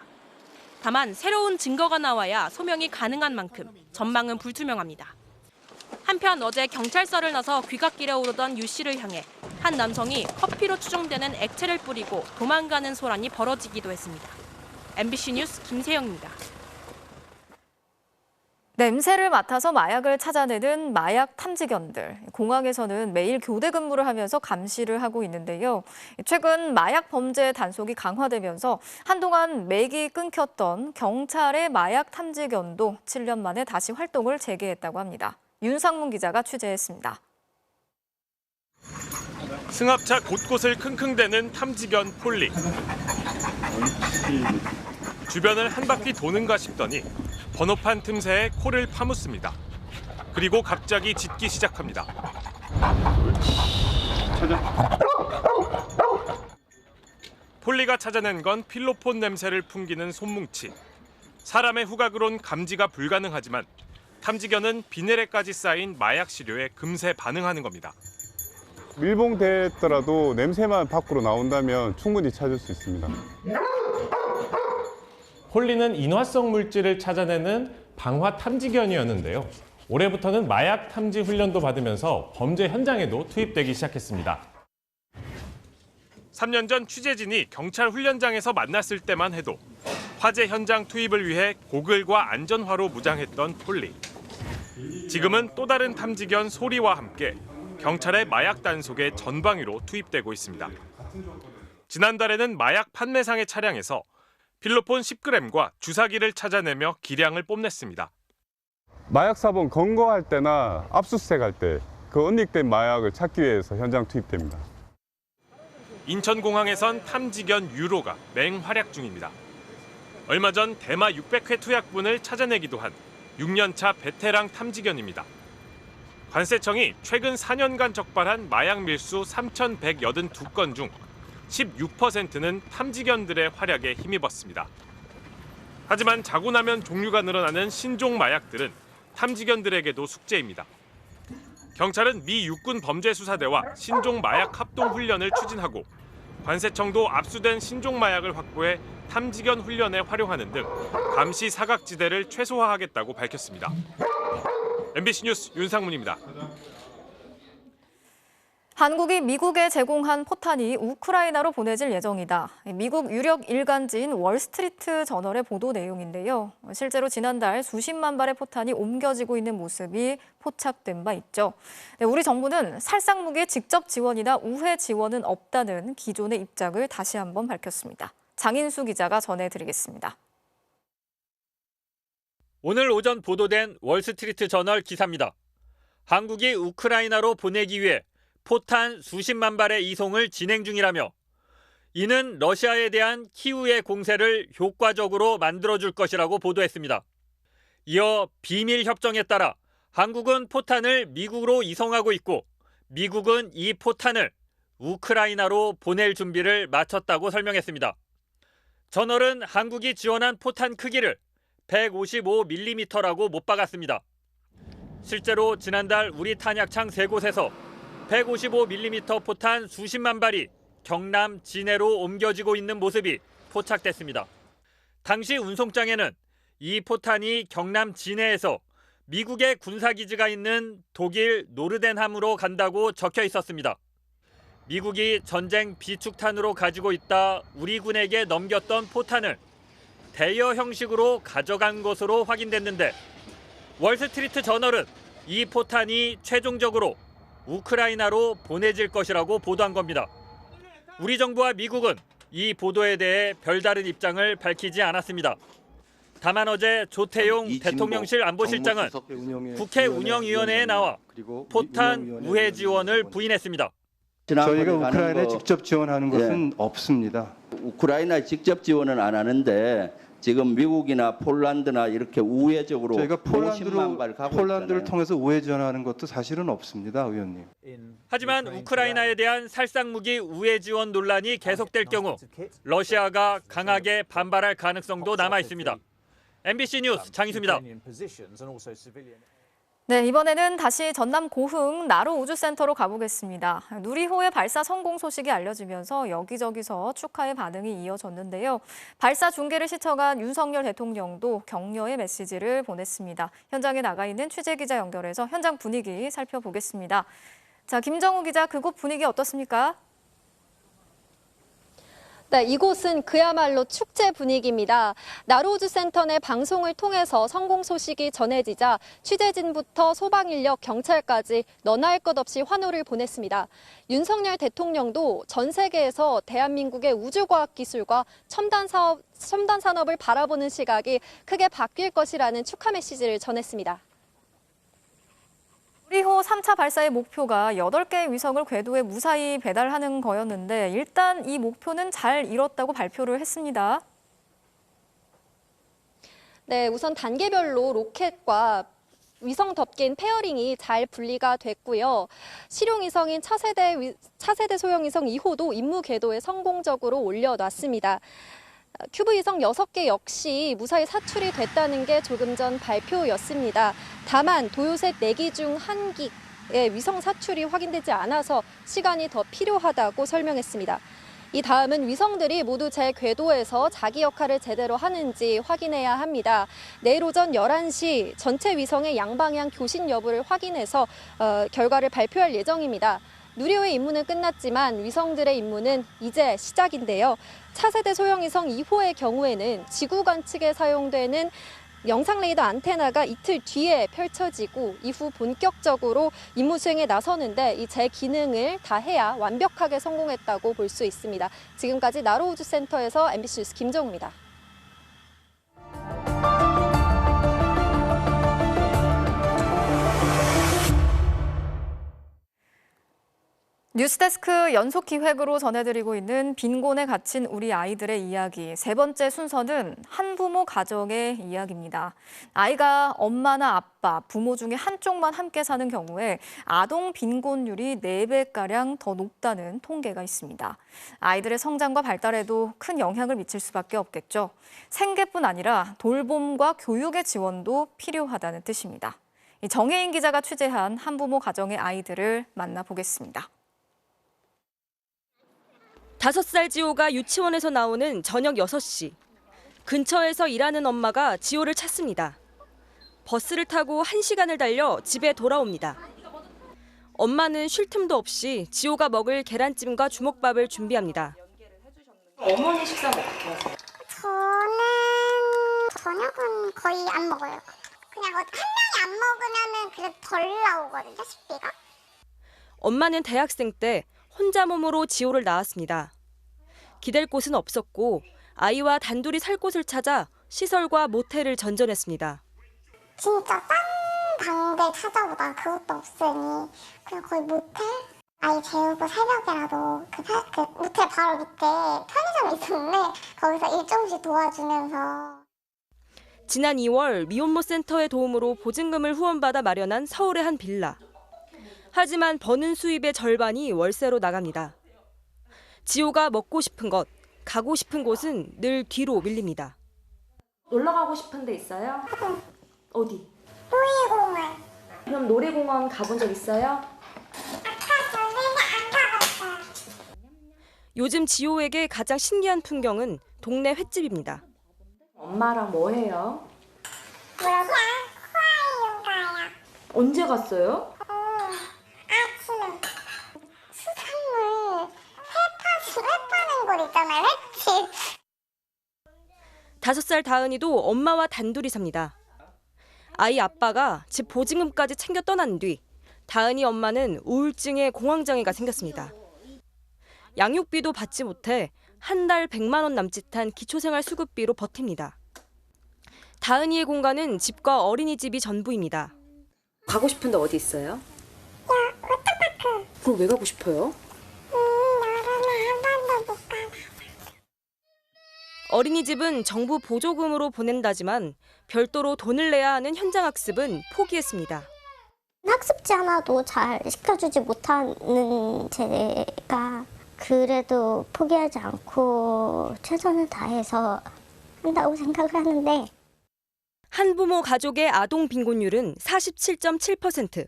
다만 새로운 증거가 나와야 소명이 가능한 만큼 전망은 불투명합니다. 한편 어제 경찰서를 나서 귀갓길에 오르던 유 씨를 향해 한 남성이 커피로 추정되는 액체를 뿌리고 도망가는 소란이 벌어지기도 했습니다. MBC 뉴스 김세영입니다. 냄새를 맡아서 마약을 찾아내는 마약 탐지견들. 공항에서는 매일 교대 근무를 하면서 감시를 하고 있는데요. 최근 마약 범죄 단속이 강화되면서 한동안 맥이 끊겼던 경찰의 마약 탐지견도 7년 만에 다시 활동을 재개했다고 합니다. 윤상문 기자가 취재했습니다. 승합차 곳곳을 킁킁대는 탐지견 폴리. 주변을 한 바퀴 도는가 싶더니 번호판 틈새에 코를 파묻습니다. 그리고 갑자기 짖기 시작합니다. 폴리가 찾아낸 건 필로폰 냄새를 풍기는 손뭉치. 사람의 후각으론 감지가 불가능하지만 탐지견은 비늘에까지 쌓인 마약 시료에 금세 반응하는 겁니다. 밀봉됐더라도 냄새만 밖으로 나온다면 충분히 찾을 수 있습니다. 폴리는 인화성 물질을 찾아내는 방화 탐지견이었는데요. 올해부터는 마약 탐지 훈련도 받으면서 범죄 현장에도 투입되기 시작했습니다. 3년 전 취재진이 경찰 훈련장에서 만났을 때만 해도 화재 현장 투입을 위해 고글과 안전화로 무장했던 폴리. 지금은 또 다른 탐지견 소리와 함께 경찰의 마약 단속에 전방위로 투입되고 있습니다. 지난달에는 마약 판매상의 차량에서 필로폰 10g과 주사기를 찾아내며 기량을 뽐냈습니다. 마약 사범 검거할 때나 압수수색할 때 그 은닉된 마약을 찾기 위해서 현장 투입됩니다. 인천공항에선 탐지견 유로가 맹활약 중입니다. 얼마 전 대마 600회 투약분을 찾아내기도 한 6년차 베테랑 탐지견입니다. 관세청이 최근 4년간 적발한 마약 밀수 3,182건 중 16%는 탐지견들의 활약에 힘입었습니다. 하지만 자고 나면 종류가 늘어나는 신종 마약들은 탐지견들에게도 숙제입니다. 경찰은 미 육군 범죄수사대와 신종 마약 합동 훈련을 추진하고 관세청도 압수된 신종 마약을 확보해 탐지견 훈련에 활용하는 등 감시 사각지대를 최소화하겠다고 밝혔습니다. MBC 뉴스 윤상문입니다. 한국이 미국에 제공한 포탄이 우크라이나로 보내질 예정이다. 미국 유력 일간지인 월스트리트 저널의 보도 내용인데요. 실제로 지난달 수십만 발의 포탄이 옮겨지고 있는 모습이 포착된 바 있죠. 우리 정부는 살상 무기의 직접 지원이나 우회 지원은 없다는 기존의 입장을 다시 한번 밝혔습니다. 장인수 기자가 전해드리겠습니다. 오늘 오전 보도된 월스트리트 저널 기사입니다. 한국이 우크라이나로 보내기 위해 포탄 수십만 발의 이송을 진행 중이라며 이는 러시아에 대한 키우의 공세를 효과적으로 만들어줄 것이라고 보도했습니다. 이어 비밀 협정에 따라 한국은 포탄을 미국으로 이송하고 있고 미국은 이 포탄을 우크라이나로 보낼 준비를 마쳤다고 설명했습니다. 저널은 한국이 지원한 포탄 크기를 155mm라고 못 박았습니다. 실제로 지난달 우리 탄약창 3곳에서 155mm 포탄 수십만 발이 경남 진해로 옮겨지고 있는 모습이 포착됐습니다. 당시 운송장에는 이 포탄이 경남 진해에서 미국의 군사기지가 있는 독일 노르덴함으로 간다고 적혀 있었습니다. 미국이 전쟁 비축탄으로 가지고 있다 우리 군에게 넘겼던 포탄을 대여 형식으로 가져간 것으로 확인됐는데 월스트리트 저널은 이 포탄이 최종적으로 우크라이나로 보내질 것이라고 보도한 겁니다. 우리 정부와 미국은 이 보도에 대해 별다른 입장을 밝히지 않았습니다. 다만 어제 조태용 대통령실 안보실장은 국회 운영위원회에 나와 포탄 우회 지원을 부인했습니다. 저희가 우크라이나에 직접 지원하는 것은 없습니다. 우크라이나에 직접 지원은 안 하는데 지금 미국이나 폴란드나 이렇게 우회적으로 저희가 50만 발 가고 폴란드를 있잖아요. 통해서 우회 지원하는 것도 사실은 없습니다, 의원님. 하지만 우크라이나에 대한 살상무기 우회 지원 논란이 계속될 경우 러시아가 강하게 반발할 가능성도 남아 있습니다. MBC 뉴스 장희수입니다. 네, 이번에는 다시 전남 고흥 나로 우주센터로 가보겠습니다. 누리호의 발사 성공 소식이 알려지면서 여기저기서 축하의 반응이 이어졌는데요. 발사 중계를 시청한 윤석열 대통령도 격려의 메시지를 보냈습니다. 현장에 나가 있는 취재기자 연결해서 현장 분위기 살펴보겠습니다. 자, 김정우 기자, 그곳 분위기 어떻습니까? 네, 이곳은 그야말로 축제 분위기입니다. 나로우주센터 내 방송을 통해서 성공 소식이 전해지자 취재진부터 소방인력, 경찰까지 너나 할 것 없이 환호를 보냈습니다. 윤석열 대통령도 전 세계에서 대한민국의 우주과학 기술과 첨단 산업을 바라보는 시각이 크게 바뀔 것이라는 축하 메시지를 전했습니다. 누리호 3차 발사의 목표가 8개의 위성을 궤도에 무사히 배달하는 거였는데 일단 이 목표는 잘 이뤘다고 발표를 했습니다. 네, 우선 단계별로 로켓과 위성 덮개인 페어링이 잘 분리가 됐고요. 실용 위성인 차세대 소형 위성 2호도 임무 궤도에 성공적으로 올려놨습니다. 큐브 위성 6개 역시 무사히 사출이 됐다는 게 조금 전 발표였습니다. 다만 도요셋 4기 중 1기의 위성 사출이 확인되지 않아서 시간이 더 필요하다고 설명했습니다. 이 다음은 위성들이 모두 제 궤도에서 자기 역할을 제대로 하는지 확인해야 합니다. 내일 오전 11시 전체 위성의 양방향 교신 여부를 확인해서 결과를 발표할 예정입니다. 누리호의 임무는 끝났지만 위성들의 임무는 이제 시작인데요. 차세대 소형위성 2호의 경우에는 지구 관측에 사용되는 영상 레이더 안테나가 이틀 뒤에 펼쳐지고 이후 본격적으로 임무 수행에 나서는데 이 제 기능을 다 해야 완벽하게 성공했다고 볼 수 있습니다. 지금까지 나로우주센터에서 MBC 뉴스 김정우입니다. 뉴스데스크 연속 기획으로 전해드리고 있는 빈곤에 갇힌 우리 아이들의 이야기. 세 번째 순서는 한부모 가정의 이야기입니다. 아이가 엄마나 아빠, 부모 중에 한쪽만 함께 사는 경우에 아동 빈곤율이 4배가량 더 높다는 통계가 있습니다. 아이들의 성장과 발달에도 큰 영향을 미칠 수밖에 없겠죠. 생계뿐 아니라 돌봄과 교육의 지원도 필요하다는 뜻입니다. 정혜인 기자가 취재한 한부모 가정의 아이들을 만나보겠습니다. 5살 지호가 유치원에서 나오는 저녁 6시. 근처에서 일하는 엄마가 지호를 찾습니다. 버스를 타고 1시간을 달려 집에 돌아옵니다. 엄마는 쉴 틈도 없이 지호가 먹을 계란찜과 주먹밥을 준비합니다. 어머니 식사는 어떻게 하세요? 저는 저녁은 거의 안 먹어요. 그냥 한 명이 안 먹으면은 그래도 덜 나오거든요, 식비가. 엄마는 대학생 때 혼자 몸으로 지호를 낳았습니다. 기댈 곳은 없었고 아이와 단둘이 살 곳을 찾아 시설과 모텔을 전전했습니다. 진짜 싼 방들 찾아보다가 그것도 없으니 그냥 거의 모텔? 아이 재우고 새벽에라도 그 모텔 바로 밑에 편의점이 있었는데 거기서 일 조금씩 도와주면서. 지난 2월 미혼모 센터의 도움으로 보증금을 후원받아 마련한 서울의 한 빌라. 하지만 버는 수입의 절반이 월세로 나갑니다. 지호가 먹고 싶은 것, 가고 싶은 곳은 늘 뒤로 밀립니다. 놀러 가고 싶은 데 있어요? 어디? 놀이공원. 그럼 놀이공원 가본 적 있어요? 요즘 지호에게 가장 신기한 풍경은 동네 횟집입니다. 엄마랑 뭐 해요? 뭐라고? 코아이유 가요. 언제 갔어요? 아침에 수산물 회 파는 곳 있잖아요, 횟집. 5살 다은이도 엄마와 단둘이 삽니다. 아이 아빠가 집 보증금까지 챙겨 떠난 뒤 다은이 엄마는 우울증에 공황장애가 생겼습니다. 양육비도 받지 못해 한 달 100만 원 남짓한 기초생활 수급비로 버팁니다. 다은이의 공간은 집과 어린이집이 전부입니다. 가고 싶은 데 어디 있어요? 워터파크. 그럼 왜 가고 싶어요? 나는 한 번도 못 가봐. 어린이집은 정부 보조금으로 보낸다지만 별도로 돈을 내야 하는 현장학습은 포기했습니다. 학습지 하나도 잘 시켜주지 못하는 제가 그래도 포기하지 않고 최선을 다해서 한다고 생각을 하는데, 한부모 가족의 아동 빈곤율은 47.7%,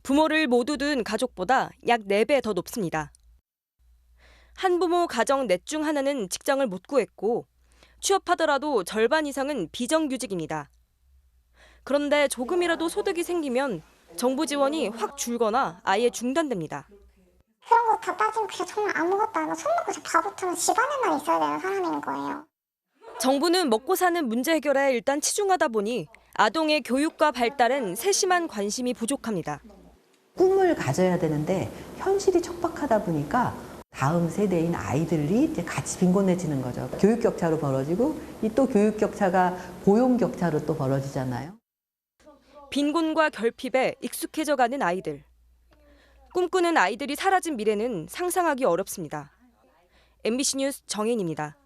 부모를 모두 둔 가족보다 약 4배 더 높습니다. 한부모 가정 넷 중 하나는 직장을 못 구했고 취업하더라도 절반 이상은 비정규직입니다. 그런데 조금이라도 소득이 생기면 정부 지원이 확 줄거나 아예 중단됩니다. 그런 거 다 따지면 그냥 정말 아무것도 안 하고 손 놓고 바보처럼 집안에만 있어야 되는 사람인 거예요. 정부는 먹고 사는 문제 해결에 일단 치중하다 보니 아동의 교육과 발달엔 세심한 관심이 부족합니다. 꿈을 가져야 되는데 현실이 척박하다 보니까 다음 세대인 아이들이 이제 같이 빈곤해지는 거죠. 교육 격차로 벌어지고 이 또 교육 격차가 고용 격차로 또 벌어지잖아요. 빈곤과 결핍에 익숙해져 가는 아이들. 꿈꾸는 아이들이 사라진 미래는 상상하기 어렵습니다. MBC 뉴스 정인입니다.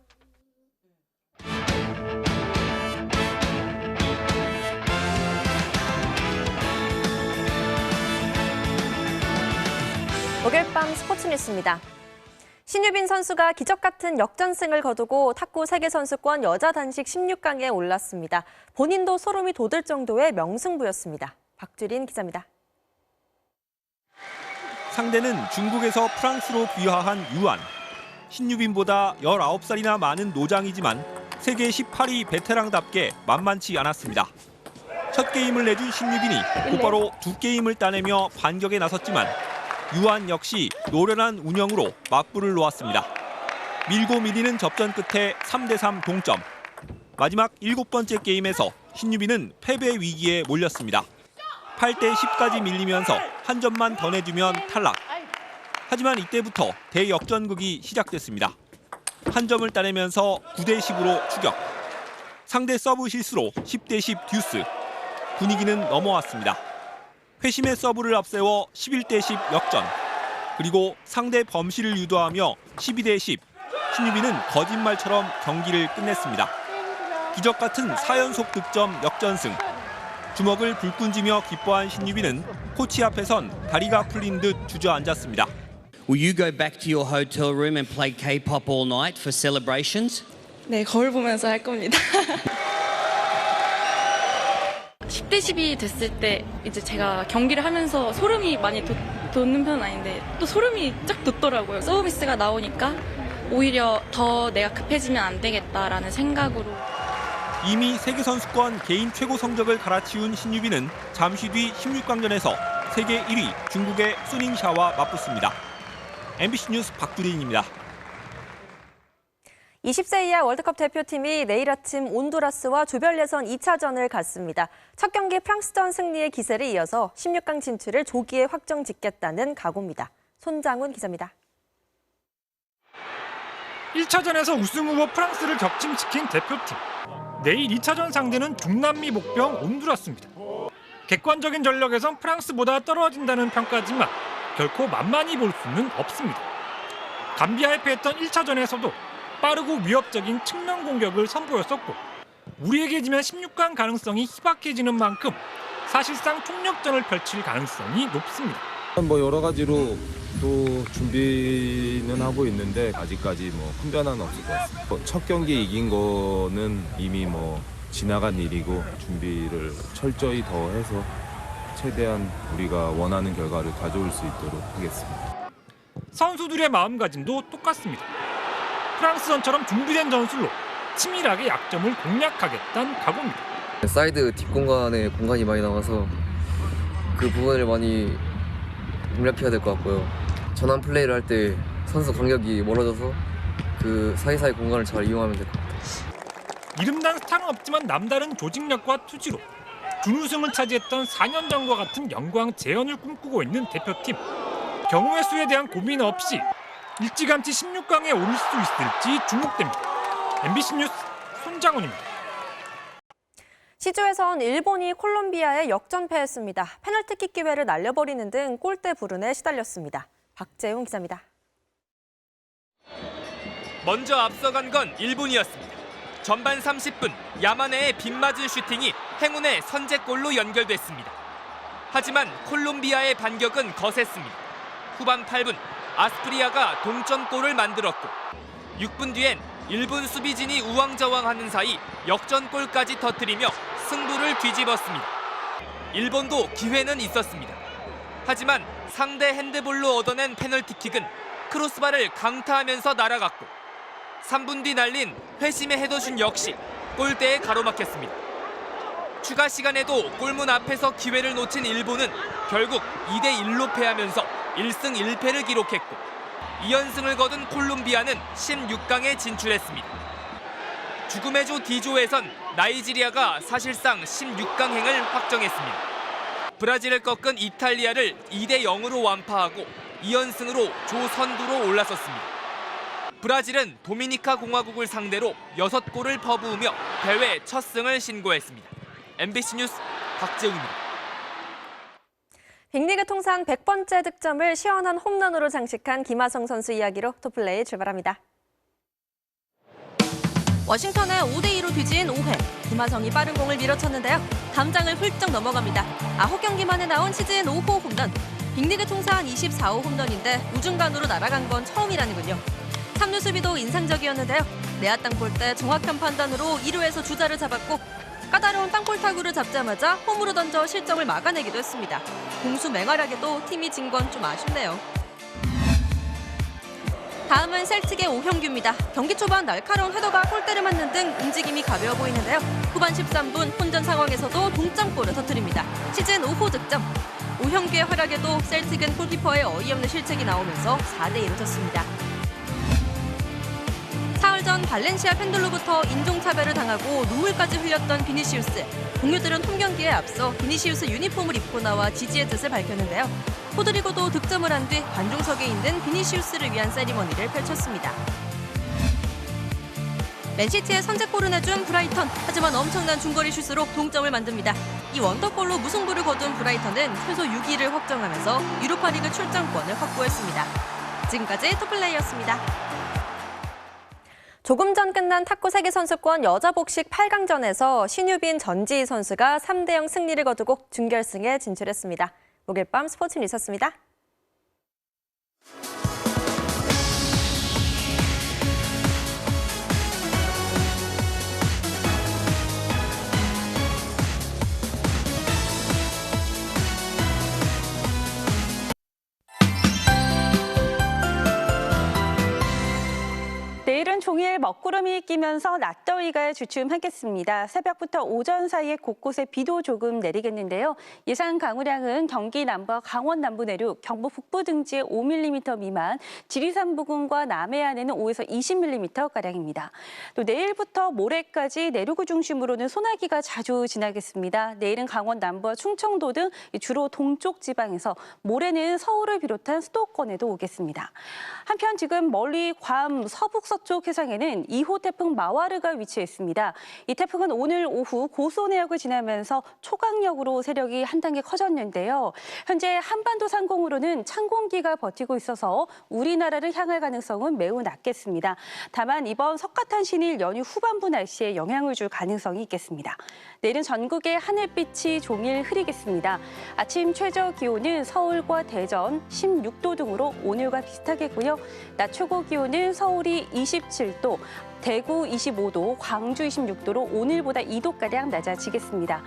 목요일 밤 스포츠 뉴스입니다. 신유빈 선수가 기적 같은 역전승을 거두고 탁구 세계선수권 여자 단식 16강에 올랐습니다. 본인도 소름이 돋을 정도의 명승부였습니다. 박주린 기자입니다. 상대는 중국에서 프랑스로 귀화한 유안. 신유빈보다 19살이나 많은 노장이지만 세계 18위 베테랑답게 만만치 않았습니다. 첫 게임을 내준 신유빈이 곧바로 2게임을 따내며 반격에 나섰지만 유안 역시 노련한 운영으로 맞불을 놓았습니다. 밀고 밀리는 접전 끝에 3대3 동점. 마지막 7번째 게임에서 신유빈은 패배 위기에 몰렸습니다. 8대10까지 밀리면서 한 점만 더 내주면 탈락. 하지만 이때부터 대역전극이 시작됐습니다. 한 점을 따내면서 9대10으로 추격. 상대 서브 실수로 10대10 듀스. 분위기는 넘어왔습니다. 회심의 서브를 앞세워 11대10 역전. 그리고 상대 범실을 유도하며 12대10. 신유빈은 거짓말처럼 경기를 끝냈습니다. 기적 같은 4연속 득점 역전승. 주먹을 불끈지며 기뻐한 신유빈은 코치 앞에선 다리가 풀린 듯 주저앉았습니다. Will you go back to your hotel room and play K-pop all night for celebrations? 네, 거울 보면서 할 겁니다. 10대 10이 됐을 때 이제 제가 경기를 하면서 소름이 많이 돋는 편은 아닌데 또 소름이 쫙 돋더라고요. 서비스가 나오니까 오히려 더 내가 급해지면 안 되겠다라는 생각으로. 이미 세계선수권 개인 최고 성적을 갈아치운 신유빈은 잠시 뒤 16강전에서 세계 1위 중국의 수닝샤와 맞붙습니다. MBC 뉴스 박두린입니다. 20세 이하 월드컵 대표팀이 내일 아침 온두라스와 조별 예선 2차전을 갖습니다. 첫 경기 프랑스전 승리의 기세를 이어서 16강 진출을 조기에 확정 짓겠다는 각오입니다. 손장훈 기자입니다. 1차전에서 우승 후보 프랑스를 격침시킨 대표팀. 내일 2차전 상대는 중남미 목병 온두라스입니다. 객관적인 전력에선 프랑스보다 떨어진다는 평가지만 결코 만만히 볼 수는 없습니다. 감비아에 패했던 1차전에서도 빠르고 위협적인 측면 공격을 선보였었고 우리에게 지면 16강 가능성이 희박해지는 만큼 사실상 총력전을 펼칠 가능성이 높습니다. 여러 가지로 또 준비는 하고 있는데 아직까지 큰 변화는 없을 것 같습니다. 첫 경기 이긴 거는 이미 지나간 일이고 준비를 철저히 더 해서 최대한 우리가 원하는 결과를 가져올 수 있도록 하겠습니다. 선수들의 마음가짐도 똑같습니다. 프랑스전처럼 준비된 전술로 치밀하게 약점을 공략하겠다는 각오입니다. 사이드 뒷공간에 공간이 많이 나와서 그 부분을 많이 공략해야 될 것 같고요. 전환 플레이를 할 때 선수 간격이 멀어져서 그 사이사이 공간을 잘 이용하면 될 것 같아요. 이름난 스타는 없지만 남다른 조직력과 투지로 준우승을 차지했던 4년 전과 같은 영광 재현을 꿈꾸고 있는 대표팀. 경우의 수에 대한 고민 없이 일찌감치 16강에 오를 수 있을지 주목됩니다. MBC 뉴스 손장훈입니다. C조에선 일본이 콜롬비아에 역전패했습니다. 페널티킥 기회를 날려버리는 등 골대 불운에 시달렸습니다. 박재웅 기자입니다. 먼저 앞서간 건 일본이었습니다. 전반 30분 야마네의 빗맞은 슈팅이 행운의 선제골로 연결됐습니다. 하지만 콜롬비아의 반격은 거셌습니다. 후반 8분 아스프리아가 동점골을 만들었고 6분 뒤엔 일본 수비진이 우왕좌왕하는 사이 역전골까지 터뜨리며 승부를 뒤집었습니다. 일본도 기회는 있었습니다. 하지만 상대 핸드볼로 얻어낸 페널티킥은 크로스바를 강타하면서 날아갔고 3분 뒤 날린 회심의 헤더슛 역시 골대에 가로막혔습니다. 추가 시간에도 골문 앞에서 기회를 놓친 일본은 결국 2대1로 패하면서 1승 1패를 기록했고 2연승을 거둔 콜롬비아는 16강에 진출했습니다. 죽음의 조 D조에선 나이지리아가 사실상 16강행을 확정했습니다. 브라질을 꺾은 이탈리아를 2대0으로 완파하고 2연승으로 조 선두로 올라섰습니다. 브라질은 도미니카 공화국을 상대로 6골을 퍼부으며 대회 첫 승을 신고했습니다. MBC 뉴스 박재웅입니다. 빅리그 통산 100번째 득점을 시원한 홈런으로 장식한 김하성 선수 이야기로 토플레이 출발합니다. 워싱턴에 5대2로 뒤진 5회. 김하성이 빠른 공을 밀어쳤는데요. 담장을 훌쩍 넘어갑니다. 9경기 만에 나온 시즌 5호 홈런. 빅리그 통산 24호 홈런인데 우중간으로 날아간 건 처음이라는군요. 3루 수비도 인상적이었는데요. 내야 땅 볼 때 정확한 판단으로 2루에서 주자를 잡았고 까다로운 땅볼 타구를 잡자마자 홈으로 던져 실점을 막아내기도 했습니다. 공수 맹활약에도 팀이 진 건 좀 아쉽네요. 다음은 셀틱의 오형규입니다. 경기 초반 날카로운 헤더가 골대를 맞는 등 움직임이 가벼워 보이는데요. 후반 13분 혼전 상황에서도 동점골을 터뜨립니다. 시즌 5호 득점. 오형규의 활약에도 셀틱은 골키퍼의 어이없는 실책이 나오면서 4대2로 졌습니다. 사흘 전 발렌시아 팬들로부터 인종차별을 당하고 눈물까지 흘렸던 비니시우스. 동료들은 홈경기에 앞서 비니시우스 유니폼을 입고 나와 지지의 뜻을 밝혔는데요. 포드리고도 득점을 한 뒤 관중석에 있는 비니시우스를 위한 세리머니를 펼쳤습니다. 맨시티의 선제골을 내준 브라이턴. 하지만 엄청난 중거리 슛으로 동점을 만듭니다. 이 원더골로 무승부를 거둔 브라이턴은 최소 6위를 확정하면서 유로파리그 출전권을 확보했습니다. 지금까지 토플레이였습니다. 조금 전 끝난 탁구 세계선수권 여자 복식 8강전에서 신유빈 전지희 선수가 3대0 승리를 거두고 준결승에 진출했습니다. 목요일 밤 스포츠 뉴스였습니다. 내일은 종일 먹구름이 끼면서 낮더위가 주춤하겠습니다. 새벽부터 오전 사이에 곳곳에 비도 조금 내리겠는데요. 예상 강우량은 경기 남부와 강원 남부 내륙, 경북 북부 등지에 5mm 미만, 지리산 부근과 남해안에는 5에서 20mm가량입니다. 또 내일부터 모레까지 내륙을 중심으로는 소나기가 자주 지나겠습니다. 내일은 강원 남부와 충청도 등 주로 동쪽 지방에서, 모레는 서울을 비롯한 수도권에도 오겠습니다. 한편 지금 멀리 괌 서북 서쪽 해상에는 2호 태풍 마와르가 위치해 있습니다. 이 태풍은 오늘 오후 고소 내역을 지나면서 초강력으로 세력이 한 단계 커졌는데요. 현재 한반도 상공으로는 찬 공기가 버티고 있어서 우리나라를 향할 가능성은 매우 낮겠습니다. 다만 이번 석가탄신일 연휴 후반부 날씨에 영향을 줄 가능성이 있겠습니다. 내일은 전국의 하늘빛이 종일 흐리겠습니다. 아침 최저 기온은 서울과 대전 16도 등으로 오늘과 비슷하겠고요. 낮 최고 기온은 서울이 27도, 대구 25도, 광주 26도로 오늘보다 2도가량 낮아지겠습니다.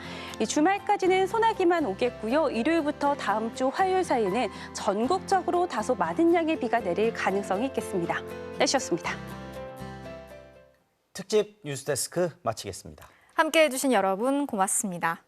주말까지는 소나기만 오겠고요. 일요일부터 다음 주 화요일 사이에는 전국적으로 다소 많은 양의 비가 내릴 가능성이 있겠습니다. 날씨였습니다. 특집 뉴스데스크 마치겠습니다. 함께해 주신 여러분 고맙습니다.